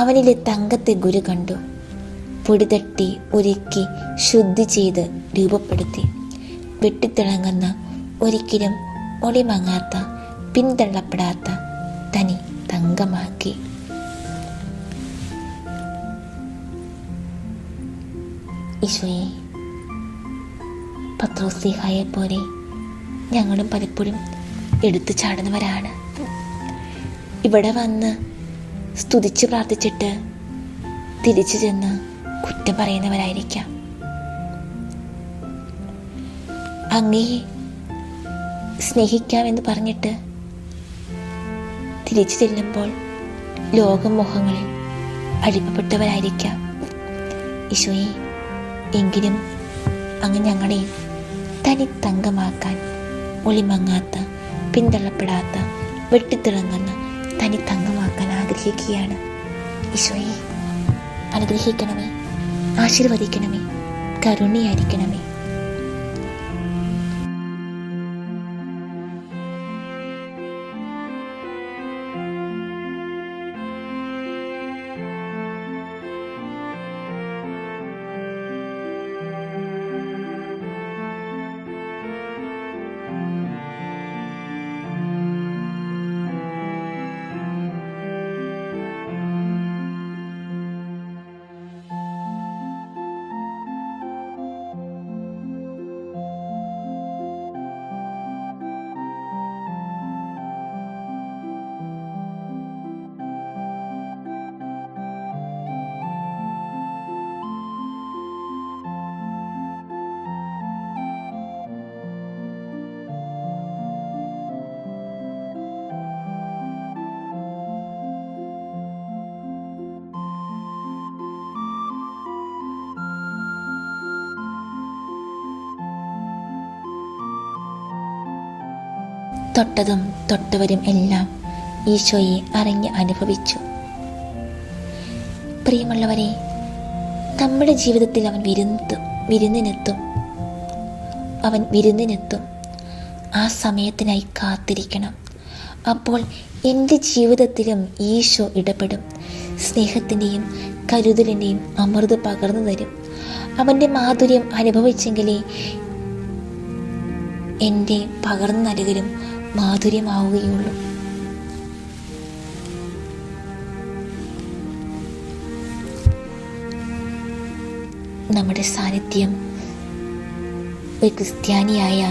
അവനിലെ തങ്കത്തെ ഗുരു കണ്ടു, പൊടിതട്ടി ഒരുക്കി ശുദ്ധി ചെയ്ത് രൂപപ്പെടുത്തി. വെട്ടിത്തിളങ്ങുന്ന, ഒരിക്കലും ഒളിമങ്ങാത്ത, പിന്തള്ളപ്പെടാത്ത തനി തങ്കമാക്കി. ഈശോയെ, പത്രോസ്ലീഹായെ പോലെ ഞങ്ങളും പലപ്പോഴും എടുത്തു ചാടുന്നവരാണ്. ഇവിടെ വന്ന് സ്തുതിച്ച് പ്രാർത്ഥിച്ചിട്ട് തിരിച്ചു ചെന്ന് കുറ്റം പറയുന്നവരായിരിക്കാം. അങ്ങയെ സ്നേഹിക്കാമെന്ന് പറഞ്ഞിട്ട് തിരിച്ചു ചെല്ലുമ്പോൾ ലോകമോഹങ്ങളിൽ അടിമപ്പെട്ടവരായിരിക്കാം. ഈശോയെ, എങ്കിലും അങ്ങ് ഞങ്ങളെ തനി തങ്കമാക്കാൻ, ഒളിമങ്ങാത്ത, പിന്തള്ളപ്പെടാത്ത, വെട്ടിത്തിളങ്ങുന്ന തനി തങ്കമാക്കാൻ ആഗ്രഹിക്കുകയാണ്. ഈശോയെ, അനുഗ്രഹിക്കണമേ, ആശീർവദിക്കണമേ, കരുണയായിരിക്കണമേ. തൊട്ടതും തൊട്ടവരും എല്ലാം ഈശോയെ അറിഞ്ഞ് അനുഭവിച്ചു. പ്രിയമുള്ളവരെ, നമ്മുടെ ജീവിതത്തിൽ അവൻ വിരുന്നിനെത്തും. അവൻ വിരുന്നിനെത്തും. ആ സമയത്തിനായി കാത്തിരിക്കണം. അപ്പോൾ എൻ്റെ ജീവിതത്തിലും ഈശോ ഇടപെടും. സ്നേഹത്തിൻ്റെയും കരുതലിൻ്റെയും അമൃത് പകർന്നു തരും. അവൻ്റെ മാധുര്യം അനുഭവിച്ചെങ്കിലേ എൻ്റെ പകർന്നു നൽകലും മാധുര്യമാവുകയുള്ളൂ. നമ്മുടെ സാന്നിധ്യം, ഒരു ക്രിസ്ത്യാനിയായ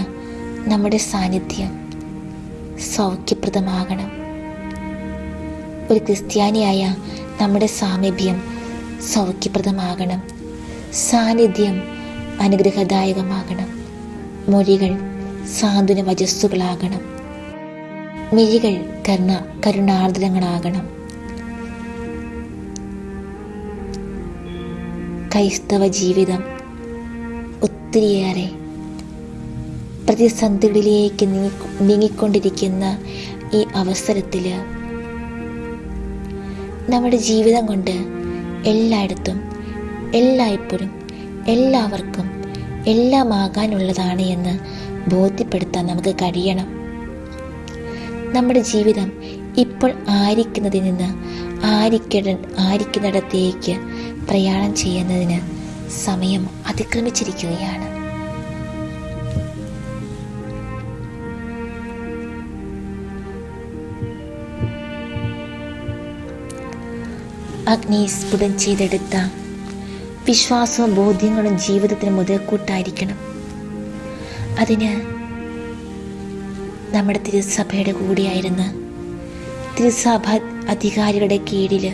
നമ്മുടെ സാന്നിധ്യം സൗഖ്യപ്രദമാകണം. ഒരു ക്രിസ്ത്യാനിയായ നമ്മുടെ സാമീപ്യം സൗഖ്യപ്രദമാകണം. സാന്നിധ്യം അനുഗ്രഹദായകമാകണം. മൊഴികൾ സാന്ത്വന വചസ്സുകളാകണം. മിഴികൾ കരുണാർദ്രങ്ങളാകണം. ക്രൈസ്തവ ജീവിതം ഒത്തിരിയേറെ പ്രതിസന്ധികളിലേക്ക് നീങ്ങിക്കൊണ്ടിരിക്കുന്ന ഈ അവസരത്തിൽ നമ്മുടെ ജീവിതം കൊണ്ട് എല്ലായിടത്തും എല്ലായ്പ്പോഴും എല്ലാവർക്കും എല്ലാമാകാനുള്ളതാണ് എന്ന് ബോധ്യപ്പെടുത്താൻ നമുക്ക് കഴിയണം. നമ്മുടെ ജീവിതം ഇപ്പോൾ ആയിരിക്കുന്നതിൽ നിന്ന് ആയിരിക്കുന്നിടത്തേക്ക് പ്രയാണം ചെയ്യുന്നതിന് സമയം അതിക്രമിച്ചിരിക്കുകയാണ്. അഗ്നി സ്ഫുടം ചെയ്തെടുത്ത വിശ്വാസവും ബോധ്യങ്ങളും ജീവിതത്തിന് മുതൽക്കൂട്ടായിരിക്കണം. അതിന് നമ്മുടെ തിരുസഭയുടെ കൂടിയായിരുന്ന് തിരുസഭ അധികാരികളുടെ കീഴിൽ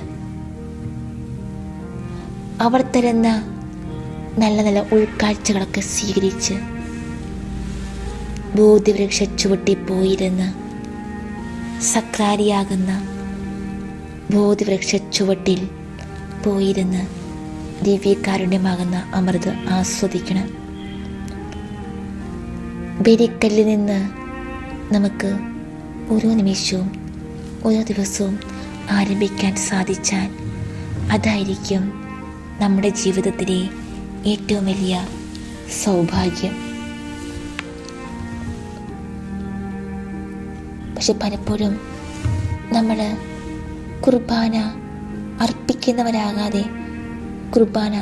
അവർ തരുന്ന നല്ല നല്ല ഉൾക്കാഴ്ചകളൊക്കെ സ്വീകരിച്ച് ബോധ്യവൃക്ഷ ചുവട്ടി പോയിരുന്ന് സക്രാരിയാകുന്ന ബോധ്യവൃക്ഷ ചുവട്ടിൽ പോയിരുന്ന് ദിവ്യകാരുണ്യമാകുന്ന അമൃത് ആസ്വദിക്കണം. ബലിക്കല്ലിൽ നിന്ന് നമുക്ക് ഓരോ നിമിഷവും ഓരോ ദിവസവും ആരംഭിക്കാൻ സാധിച്ചാൽ അതായിരിക്കും നമ്മുടെ ജീവിതത്തിലെ ഏറ്റവും വലിയ സൗഭാഗ്യം. പക്ഷെ പലപ്പോഴും നമ്മൾ കുർബാന അർപ്പിക്കുന്നവരാകാതെ കുർബാന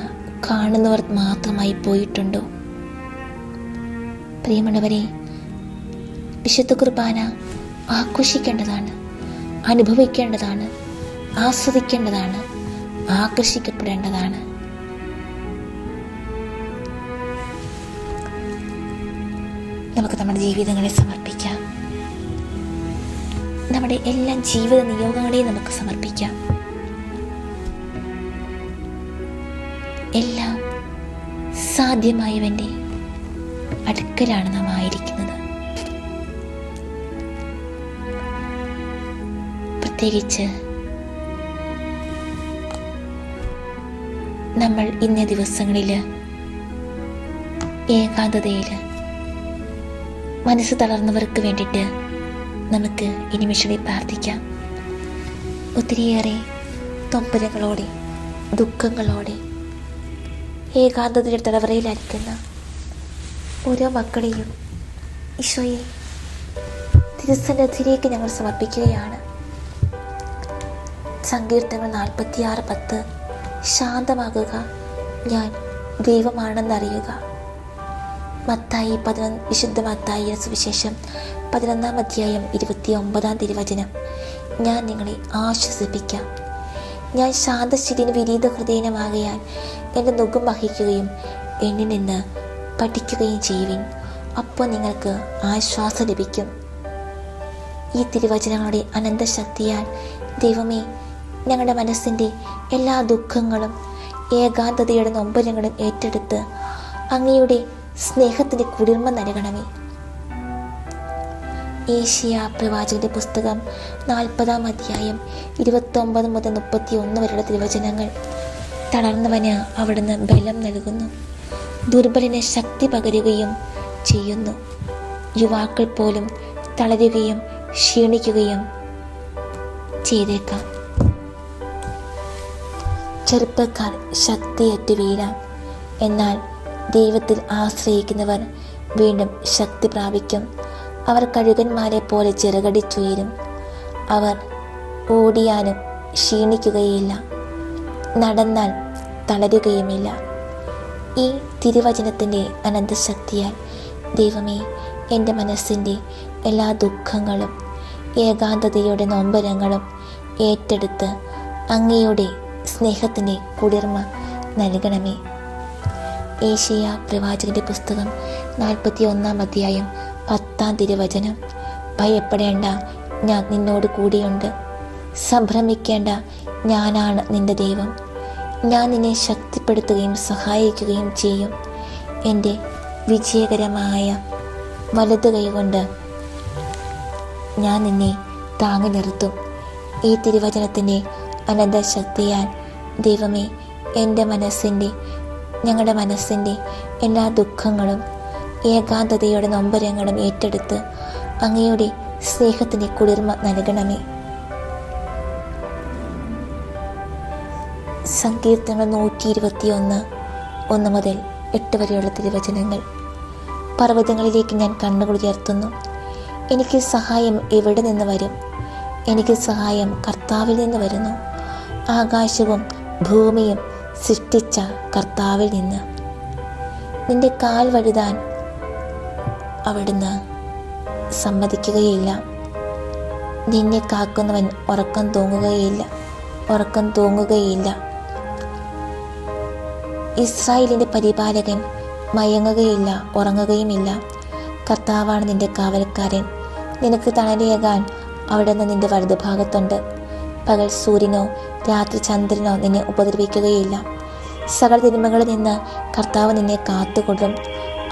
കാണുന്നവർ മാത്രമായി പോയിട്ടുണ്ടോ? പ്രിയമുള്ളവരെ, വിശുദ്ധ കുർബാന ആഘോഷിക്കേണ്ടതാണ്, അനുഭവിക്കേണ്ടതാണ്, ആസ്വദിക്കേണ്ടതാണ്, ആകർഷിക്കപ്പെടേണ്ടതാണ്. നമുക്ക് നമ്മുടെ ജീവിതങ്ങളെ സമർപ്പിക്കാം. നമ്മുടെ എല്ലാ ജീവിത നിയോഗങ്ങളെയും നമുക്ക് സമർപ്പിക്കാം. എല്ലാം സാധ്യമായവൻ്റെ അടുക്കലാണ് നാം ആയിരിക്കുന്നത്. പ്രത്യേകിച്ച് നമ്മൾ ഇന്നേ ദിവസങ്ങളിൽ ഏകാന്തതയിൽ മനസ്സ് തളർന്നവർക്ക് വേണ്ടിയിട്ട് നമുക്ക് ഈ നിമിഷങ്ങളിൽ പ്രാർത്ഥിക്കാം. ഒത്തിരിയേറെ തൊമ്പരങ്ങളോടെ ദുഃഖങ്ങളോടെ ഏകാന്തതയുടെ തടവറയിലായിരിക്കുന്ന ഓരോ മക്കളെയും ഈശോയെ തിരുസന്നിധിയിലേക്ക് ഞങ്ങൾ സമർപ്പിക്കുകയാണ്. സങ്കീർത്തനങ്ങൾ 46:10 ശാന്തമാകുക, ഞാൻ ദൈവമാണെന്നറിയുക. മത്തായി 11 വിശുദ്ധ മത്തായിയുടെ സുവിശേഷം 11-ാം അധ്യായം 29-ാം തിരുവചനം, ഞാൻ നിങ്ങളെ ആശ്വസിപ്പിക്കാം, ഞാൻ ശാന്തശീലിന് വിനീത ഹൃദയമാകയാൽ എൻ്റെ നുഖം വഹിക്കുകയും എന്നിൽ നിന്ന് പഠിക്കുകയും ചെയ്യുവിൻ, അപ്പോൾ നിങ്ങൾക്ക് ആശ്വാസം ലഭിക്കും. ഈ തിരുവചനങ്ങളുടെ അനന്തശക്തിയാൽ ദൈവമേ, ഞങ്ങളുടെ മനസ്സിൻ്റെ എല്ലാ ദുഃഖങ്ങളും ഏകാന്തതയുടെ നൊമ്പരങ്ങളും ഏറ്റെടുത്ത് അങ്ങയുടെ സ്നേഹത്തിൻ്റെ കുളിർമ നൽകണമേ. ഏശയ്യാ പ്രവാചകന്റെ പുസ്തകം 40-ാം അധ്യായം 29 മുതൽ 31 വരെയുള്ള തിരുവചനങ്ങൾ, തളർന്നവന് അവിടുന്ന് ബലം നൽകുന്നു, ദുർബലന് ശക്തി പകരുകയും ചെയ്യുന്നു. യുവാക്കൾ പോലും തളരുകയും ക്ഷീണിക്കുകയും ചെയ്തേക്കാം. ചെറുപ്പക്കാർ ശക്തിയേറ്റ് വീഴാം. എന്നാൽ ദൈവത്തിൽ ആശ്രയിക്കുന്നവർ വീണ്ടും ശക്തി പ്രാപിക്കും. അവർ കഴുകന്മാരെ പോലെ ചിറകടിച്ചുയരും. അവർ ഓടിയാലും ക്ഷീണിക്കുകയില്ല, നടന്നാൽ തളരുകയുമില്ല. ഈ തിരുവചനത്തിൻ്റെ അനന്തശക്തിയാൽ ദൈവമേ, എൻ്റെ മനസ്സിൻ്റെ എല്ലാ ദുഃഖങ്ങളും ഏകാന്തതയുടെ നൊമ്പരങ്ങളും ഏറ്റെടുത്ത് അങ്ങയുടെ സ്നേഹത്തിൻ്റെ കുളിർമ നൽകണമേ. ഏശയ്യാ പ്രവാചകന്റെ പുസ്തകം 41-ാം അധ്യായം 10-ാം തിരുവചനം, ഭയപ്പെടേണ്ട, ഞാൻ നിന്നോട് കൂടിയുണ്ട്. സംഭ്രമിക്കേണ്ട, ഞാനാണ് നിന്റെ ദൈവം. ഞാൻ നിന്നെ ശക്തിപ്പെടുത്തുകയും സഹായിക്കുകയും ചെയ്യും. എൻ്റെ വിജയകരമായ വലതു കൈകൊണ്ട് ഞാൻ നിന്നെ താങ്ങി നിർത്തും. ഈ തിരുവചനത്തിൻ്റെ അനന്ത ശക്തിയാൽ ദൈവമേ, ഞങ്ങളുടെ മനസ്സിൻ്റെ എല്ലാ ദുഃഖങ്ങളും ഏകാന്തതയുടെ നൊമ്പരങ്ങളും ഏറ്റെടുത്ത് അങ്ങയുടെ സ്നേഹത്തിൻ്റെ കുളിർമ നൽകണമേ. സങ്കീർത്തനങ്ങൾ 121 1 മുതൽ 8 വരെയുള്ള തിരുവചനങ്ങൾ. പർവ്വതങ്ങളിലേക്ക് ഞാൻ കണ്ണുകൾ ഉയർത്തുന്നു. എനിക്ക് സഹായം എവിടെ നിന്ന് വരും? എനിക്ക് സഹായം കർത്താവിൽ നിന്ന് വരുന്നു. ആകാശവും ഭൂമിയും സൃഷ്ടിച്ച കർത്താവിൽ നിന്ന്. നിന്റെ കാൽ വഴുതാൻ അവിടുന്ന് സമ്മതിക്കുകയില്ല. നിന്നെ കാക്കുന്നവൻ ഉറക്കം തൂങ്ങുകയില്ല. ഇസ്രായേലിൻ്റെ പരിപാലകൻ മയങ്ങുകയില്ല, ഉറങ്ങുകയുമില്ല. കർത്താവാണ് നിന്റെ കാവൽക്കാരൻ. നിനക്ക് തണലേകാൻ അവിടുന്ന് നിന്റെ വലതുഭാഗത്തുണ്ട്. പകൽ സൂര്യനോ രാത്രി ചന്ദ്രനോ നിന്നെ ഉപദ്രവിക്കുകയില്ല. സകല തിന്മകളിൽ നിന്ന് കർത്താവ് നിന്നെ കാത്തുകൊള്ളും.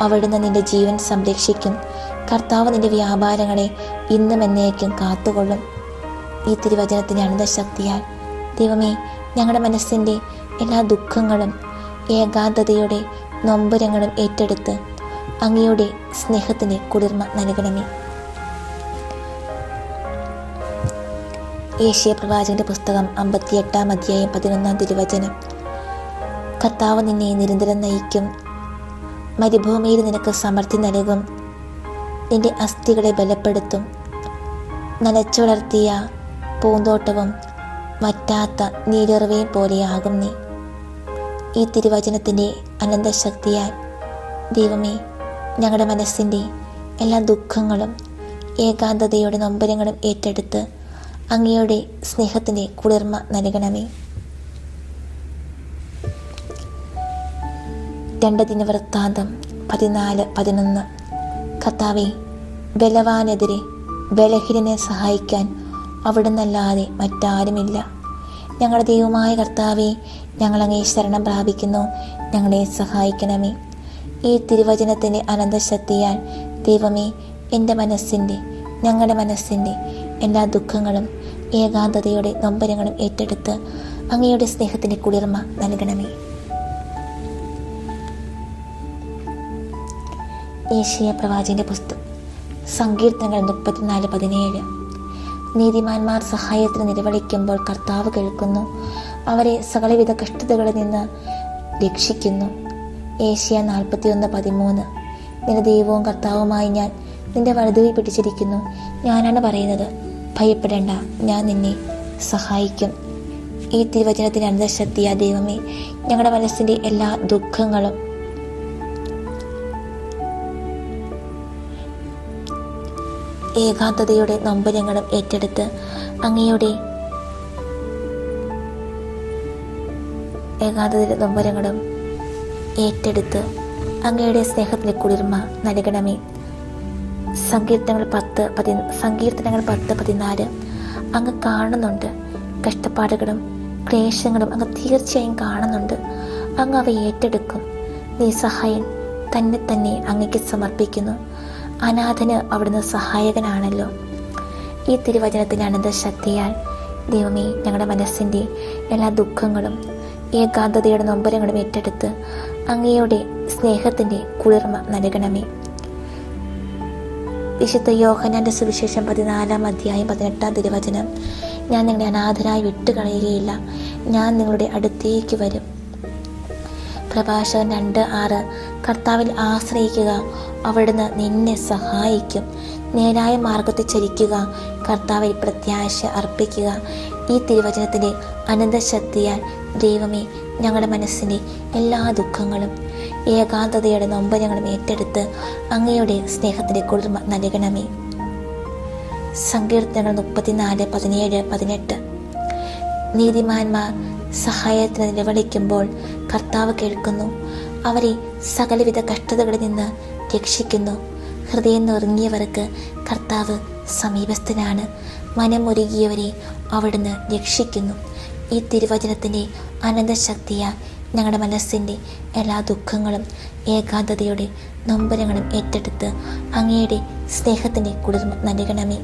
അവിടുന്ന് നിന്റെ ജീവൻ സംരക്ഷിക്കും. കർത്താവ് നിന്റെ വ്യാപാരങ്ങളെ ഇന്നും എന്നേക്കും കാത്തുകൊള്ളും. ഈ തിരുവചനത്തിൻ്റെ അനന്തശക്തിയാൽ ദൈവമേ, ഞങ്ങളുടെ മനസ്സിൻ്റെ എല്ലാ ദുഃഖങ്ങളും ഏകാന്തതയുടെ നൊമ്പരങ്ങളും ഏറ്റെടുത്ത് അങ്ങയുടെ സ്നേഹത്തിന് കുളിർമ നൽകണമേ. യേശയ്യാ പ്രവാചകന്റെ പുസ്തകം 58 അധ്യായം 11 തിരുവചനം. കർത്താവ് നിന്നെ നിരന്തരം നയിക്കും. മരുഭൂമിയിൽ നിനക്ക് സമൃദ്ധി നൽകും. നിന്റെ അസ്ഥികളെ ബലപ്പെടുത്തും. നനച്ചു വളർത്തിയ പൂന്തോട്ടവും വറ്റാത്ത നീരുറവയും പോലെയാകും നീ. ഈ തിരുവചനത്തിൻ്റെ അനന്തശക്തിയാൽ ദൈവമേ, ഞങ്ങളുടെ മനസ്സിൻ്റെ എല്ലാ ദുഃഖങ്ങളും ഏകാന്തതയുടെ നൊമ്പരങ്ങളും ഏറ്റെടുത്ത് അങ്ങയുടെ സ്നേഹത്തിൻ്റെ കുളിർമ നൽകണമേ. 2 ദിനവൃത്താന്തം 14:11. കർത്താവേ, ബലവാനെതിരെ ബലഹീനനെ സഹായിക്കാൻ അവിടുന്നല്ലാതെ മറ്റാരുമില്ല. ഞങ്ങളുടെ ദൈവമായ കർത്താവേ, ഞങ്ങളങ്ങേ ശരണം പ്രാപിക്കുന്നു. ഞങ്ങളെ സഹായിക്കണമേ. ഈ തിരുവചനത്തിൻ്റെ അനന്തശക്തിയാൽ ദൈവമേ, ഞങ്ങളുടെ മനസ്സിൻ്റെ എല്ലാ ദുഃഖങ്ങളും ഏകാന്തതയുടെ നൊമ്പരങ്ങളും ഏറ്റെടുത്ത് അങ്ങയുടെ സ്നേഹത്തിൻ്റെ കുളിർമ നൽകണമേ. യേശയ്യാ പ്രവാചകന്റെ പുസ്തകം സങ്കീർത്തനങ്ങൾ 34:17. നീതിമാന്മാർ സഹായത്തിന് നിലവിളിക്കുമ്പോൾ കർത്താവ് കേൾക്കുന്നു. അവരെ സകലവിധ കഷ്ടതകളിൽ നിന്ന് രക്ഷിക്കുന്നു. യേശയ്യാ 41:13. നിന്റെ ദൈവവും കർത്താവുമായി ഞാൻ നിന്റെ വലതുകൈ പിടിച്ചിരിക്കുന്നു. ഞാനാണ് പറയുന്നത്, ഭയപ്പെടേണ്ട, ഞാൻ നിന്നെ സഹായിക്കും. ഈ തിരുവചനത്തിൻ്റെ അനന്തശക്തിയാ ദൈവമേ, ഞങ്ങളുടെ മനസ്സിൻ്റെ എല്ലാ ദുഃഖങ്ങളും ഏകാന്തതയുടെ നൊമ്പരങ്ങളും ഏറ്റെടുത്ത് അങ്ങയുടെ സ്നേഹത്തിൻ്റെ കുളിർമ നൽകണമേ. സങ്കീർത്തനങ്ങൾ 10:14. അങ്ങ് കാണുന്നുണ്ട്. കഷ്ടപ്പാടുകളും ക്ലേശങ്ങളും അങ്ങ് തീർച്ചയായും കാണുന്നുണ്ട്. അങ്ങ് അവ ഏറ്റെടുക്കും. നിസ്സഹായൻ തന്നെ അങ്ങയ്ക്ക് സമർപ്പിക്കുന്നു. അനാഥന് അവിടുന്ന് സഹായകനാണല്ലോ. ഈ തിരുവചനത്തിൻ്റെ അനന്തശക്തിയാൽ ദൈവമേ, ഞങ്ങളുടെ മനസ്സിൻ്റെ എല്ലാ ദുഃഖങ്ങളും ഏകാന്തതയുടെ നൊമ്പരങ്ങളും ഏറ്റെടുത്ത് അങ്ങയുടെ സ്നേഹത്തിൻ്റെ കുളിർമ നൽകണമേ. വിശുദ്ധ യോഹന്നാന്റെ സുവിശേഷം 14 അധ്യായം 18 തിരുവചനം. ഞാൻ നിങ്ങളെ അനാഥരായി വിട്ടുകളയുകയില്ല, ഞാൻ നിങ്ങളുടെ അടുത്തേക്ക് വരും. പ്രഭാഷകൻ 2:6. കർത്താവിൽ ആശ്രയിക്കുക, അവിടുന്ന് നിന്നെ സഹായിക്കും. നേരായ മാർഗത്തിൽ ചരിക്കുക, കർത്താവിൽ പ്രത്യാശ അർപ്പിക്കുക. ഈ തിരുവചനത്തിൻ്റെ അനന്തശക്തിയാൽ ദൈവമേ, ഞങ്ങളുടെ മനസ്സിൻ്റെ എല്ലാ ദുഃഖങ്ങളും ഏകാന്തതയുടെ നൊമ്പരങ്ങളും ഏറ്റെടുത്ത് അങ്ങയുടെ സ്നേഹത്തിൻ്റെ കുളിർമ നൽകണമേ. സങ്കീർത്തനങ്ങൾ 34:17-18. നീതിമാന്മാർ സഹായത്തിന് നിലവിളിക്കുമ്പോൾ കർത്താവ് കേൾക്കുന്നു. അവരെ സകലവിധ കഷ്ടതകളിൽ നിന്ന് രക്ഷിക്കുന്നു. ഹൃദയം നുറുങ്ങിയവർക്ക് കർത്താവ് സമീപസ്ഥനാണ്. മനമൊരുകിയവരെ അവിടുന്ന് രക്ഷിക്കുന്നു. ഈ തിരുവചനത്തിൻ്റെ അനന്തശക്തിയാൽ ഞങ്ങളുടെ മനസ്സിൻ്റെ എല്ലാ ദുഃഖങ്ങളും ഏകാന്തതയുടെ നൊമ്പരങ്ങളും ഏറ്റെടുത്ത് അങ്ങയുടെ സ്നേഹത്തിൻ്റെ കുളിർമ നൽകണമേ.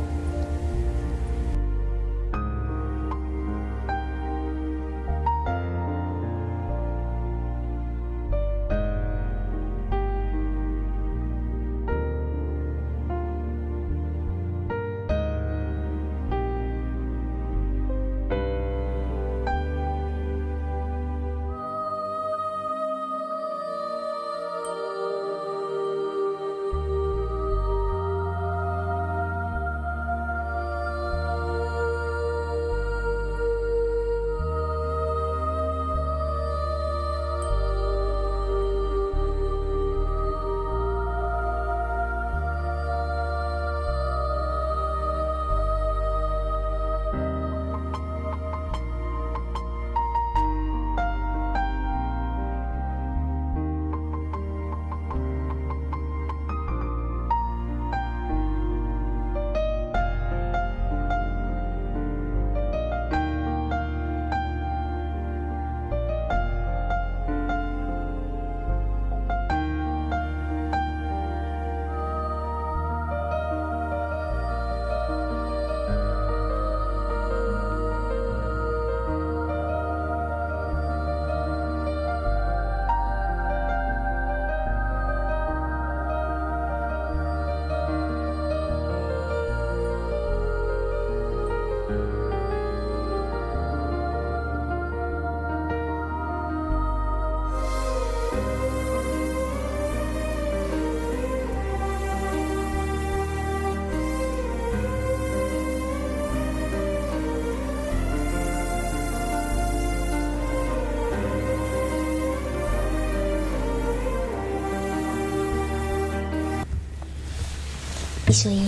ഈശോയെ,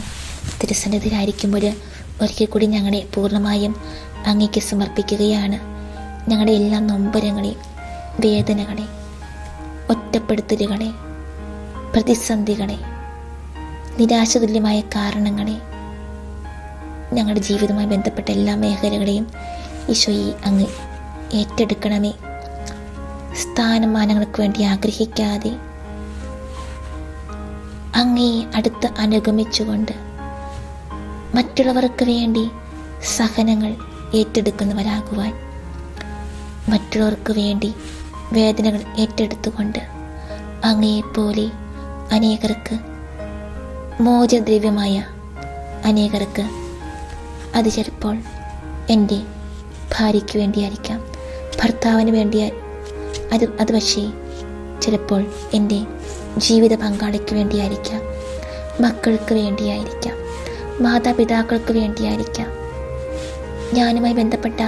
തിരുസന്നിധിയിലായിരിക്കുമ്പോൾ ഒരിക്കൽ കൂടി ഞങ്ങളെ പൂർണ്ണമായും അങ്ങേക്ക് സമർപ്പിക്കുകയാണ്. ഞങ്ങളുടെ എല്ലാ നൊമ്പരങ്ങളെ, വേദനകളെ, ഒറ്റപ്പെടുത്തലുകളെ, പ്രതിസന്ധികളെ, നിരാശതുല്യമായ കാരണങ്ങളെ, ഞങ്ങളുടെ ജീവിതവുമായി ബന്ധപ്പെട്ട എല്ലാ മേഖലകളെയും ഈശോയെ അങ്ങ് ഏറ്റെടുക്കണമേ. സ്ഥാനമാനങ്ങൾക്ക് വേണ്ടി ആഗ്രഹിക്കാതെ അങ്ങയെ അടുത്ത് അനുഗമിച്ചുകൊണ്ട് മറ്റുള്ളവർക്ക് വേണ്ടി സഹനങ്ങൾ ഏറ്റെടുക്കുന്നവരാകുവാൻ, മറ്റുള്ളവർക്ക് വേണ്ടി വേദനകൾ ഏറ്റെടുത്തുകൊണ്ട് അങ്ങയെപ്പോലെ അനേകർക്ക് മോചദ്രവ്യമായ അനേകർക്ക്, അത് ചിലപ്പോൾ എൻ്റെ ഭാര്യയ്ക്ക് വേണ്ടിയായിരിക്കാം, ഭർത്താവിന് വേണ്ടിയാൽ അത് പക്ഷേ ചിലപ്പോൾ എൻ്റെ ജീവിത പങ്കാളിക്ക് വേണ്ടിയായിരിക്കാം, മക്കൾക്ക് വേണ്ടിയായിരിക്കാം, മാതാപിതാക്കൾക്ക് വേണ്ടിയായിരിക്കാം, ഞാനുമായി ബന്ധപ്പെട്ട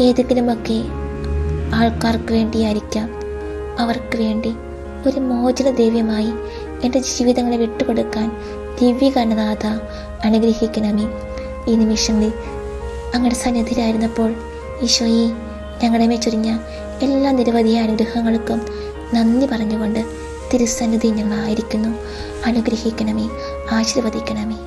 ഏതെങ്കിലുമൊക്കെ ആൾക്കാർക്ക് വേണ്ടിയായിരിക്കാം. അവർക്ക് വേണ്ടി ഒരു മോചന ദ്രവ്യമായി എൻ്റെ ജീവിതങ്ങളെ വിട്ടുകൊടുക്കാൻ ദിവ്യകരുണാനാഥ അനുഗ്രഹിക്കണമേ. ഈ നിമിഷങ്ങളിൽ അങ്ങയുടെ സന്നിധിയിലായിരുന്നപ്പോൾ ഈശോയെ, ഞങ്ങളുടെ മേൽ ചൊരിഞ്ഞ എല്ലാ നിരവധിയായ അനുഗ്രഹങ്ങൾക്കും നന്ദി പറഞ്ഞുകൊണ്ട് തിരുസന്നിധി ഞങ്ങളായിരിക്കുന്നു. അനുഗ്രഹിക്കണമേ, ആശീർവദിക്കണമേ.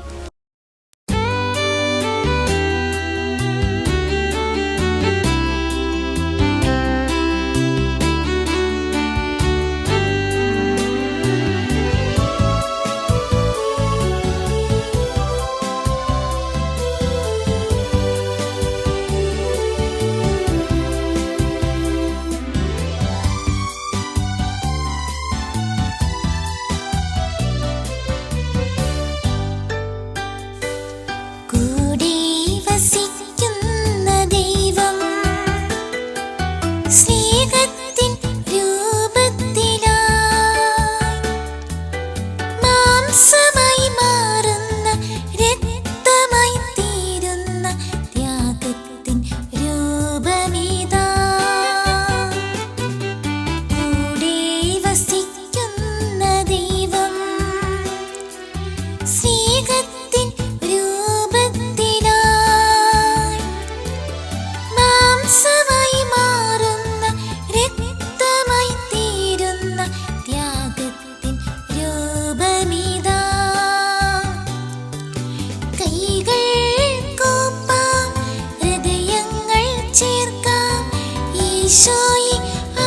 ഈശോയെ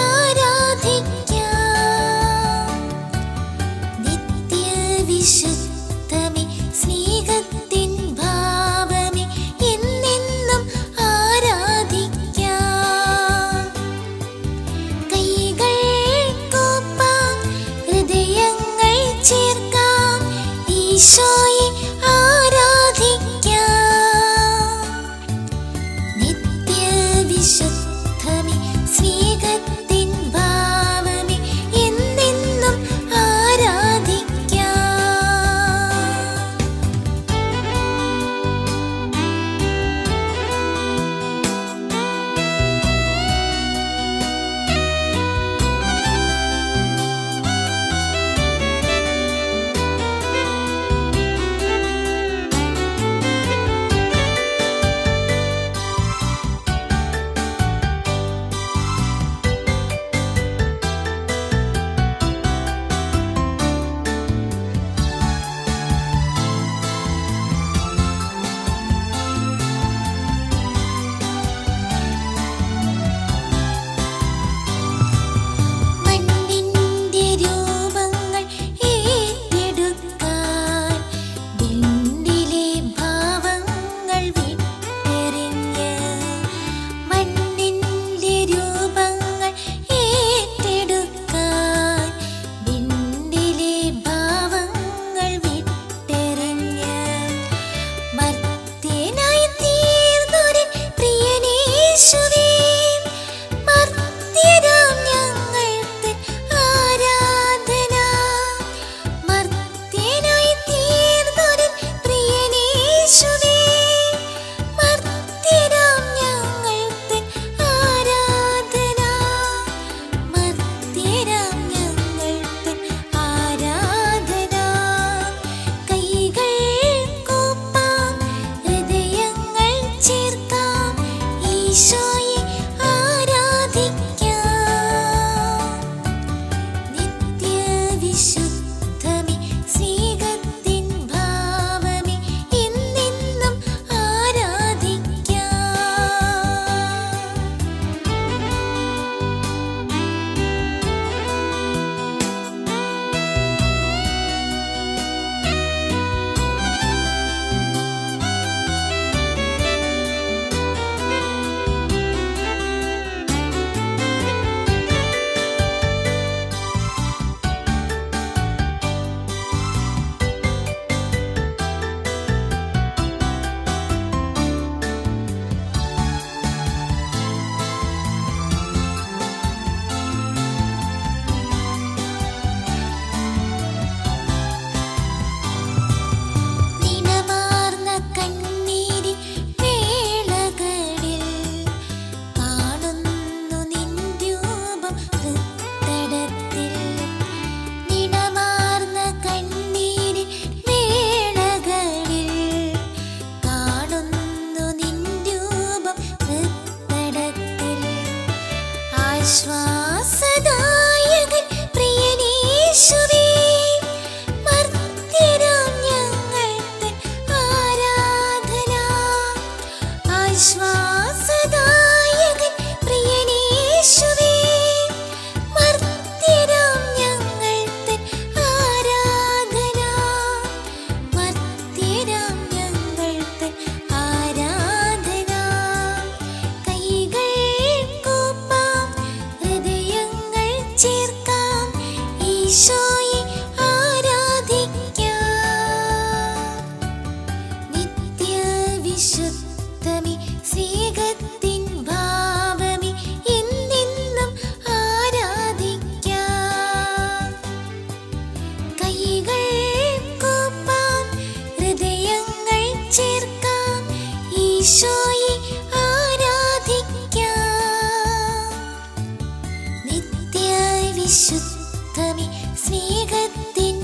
ആരാധിക്കാം. നിത്യവിശുദ്ധമേ സ്നേഹത്തിൻ ഭാവമേ എന്നെന്നും ആരാധിക്കാം. കൈകൾ കൂപ്പാം, ഹൃദയങ്ങൾ ചേർക്കാം, ഈശോയെ ആരാധിക്കാം. നിത്യവിശുദ്ധമേ സ്നേഹത്തിൻ ഭാവമേ എന്നെന്നും ആരാധിക്കാം. മണ്ണിന്റെ രൂപങ്ങൾ ഏറ്റെടുക്കാൻ വിണ്ണിലെ ഭാവങ്ങൾ വിട്ടെറിഞ്ഞ്, മണ്ണിന്റെ രൂപങ്ങൾ ഏറ്റെടുക്കാൻ വിണ്ണിലെ ഭാവങ്ങൾ വിട്ടെറിഞ്ഞ്, മർത്യനായി തീർന്നൊരൻ പ്രിയനേശുവേ, മർത്യരാം ഞങ്ങൾക്ക് ആരാധന. മർത്യനായി തീർന്നൊരൻ പ്രിയനേശുവേ, മർത്യരാം ഞങ്ങൾക്ക് ആരാധന. മർത്യരാം ഞങ്ങൾക്ക് ആരാധന. കൈകൾ കൂപ്പാം, ഹൃദയങ്ങൾ ചേർക്കാം, ഈശോയെ ആരാധിക്കാം. നിത്യവിശുദ്ധമേ സ്നേഹത്തിൻ ഭാവമേ എന്നെന്നും ആരാധിക്കാം. നിണമാർന്ന കണ്ണീരിൻ വേളകളിൽ കാണുന്നു നിൻ രൂപം ഹൃത്തടത്തിൽ. നിണമാർന്ന കണ്ണീരിൻ വേളകളിൽ കാണുന്നു നിൻ രൂപം ഹൃത്തടത്തിൽ. ആശ്വാസദായകൻ പ്രിയനേശുവേ, മർത്യരാം ഞങ്ങൾക്ക് ആരാധന. ആശ്വാസദായകൻ പ്രിയനേശുവേ, മർത്യരാം ഞങ്ങൾക്ക് ആരാധന. മർത്യരാം ഞങ്ങൾക്ക് ആരാധന. കൈകൾ കൂപ്പാം, ഹൃദയങ്ങൾ ചേർക്കാം, ഈശോയെ ആരാധിക്കാം. നിത്യവിശുദ്ധമേ സ്നേഹത്തിൻ ഭാവമേ എന്നെന്നും ആരാധിക്കാം. കൈകൾ കൂപ്പാം, ഹൃദയങ്ങൾ ചേർക്കാം, ഈശോയെ ആരാധിക്കാം. നിത്യവിശുദ്ധമേ സ്നേഹത്തിൻ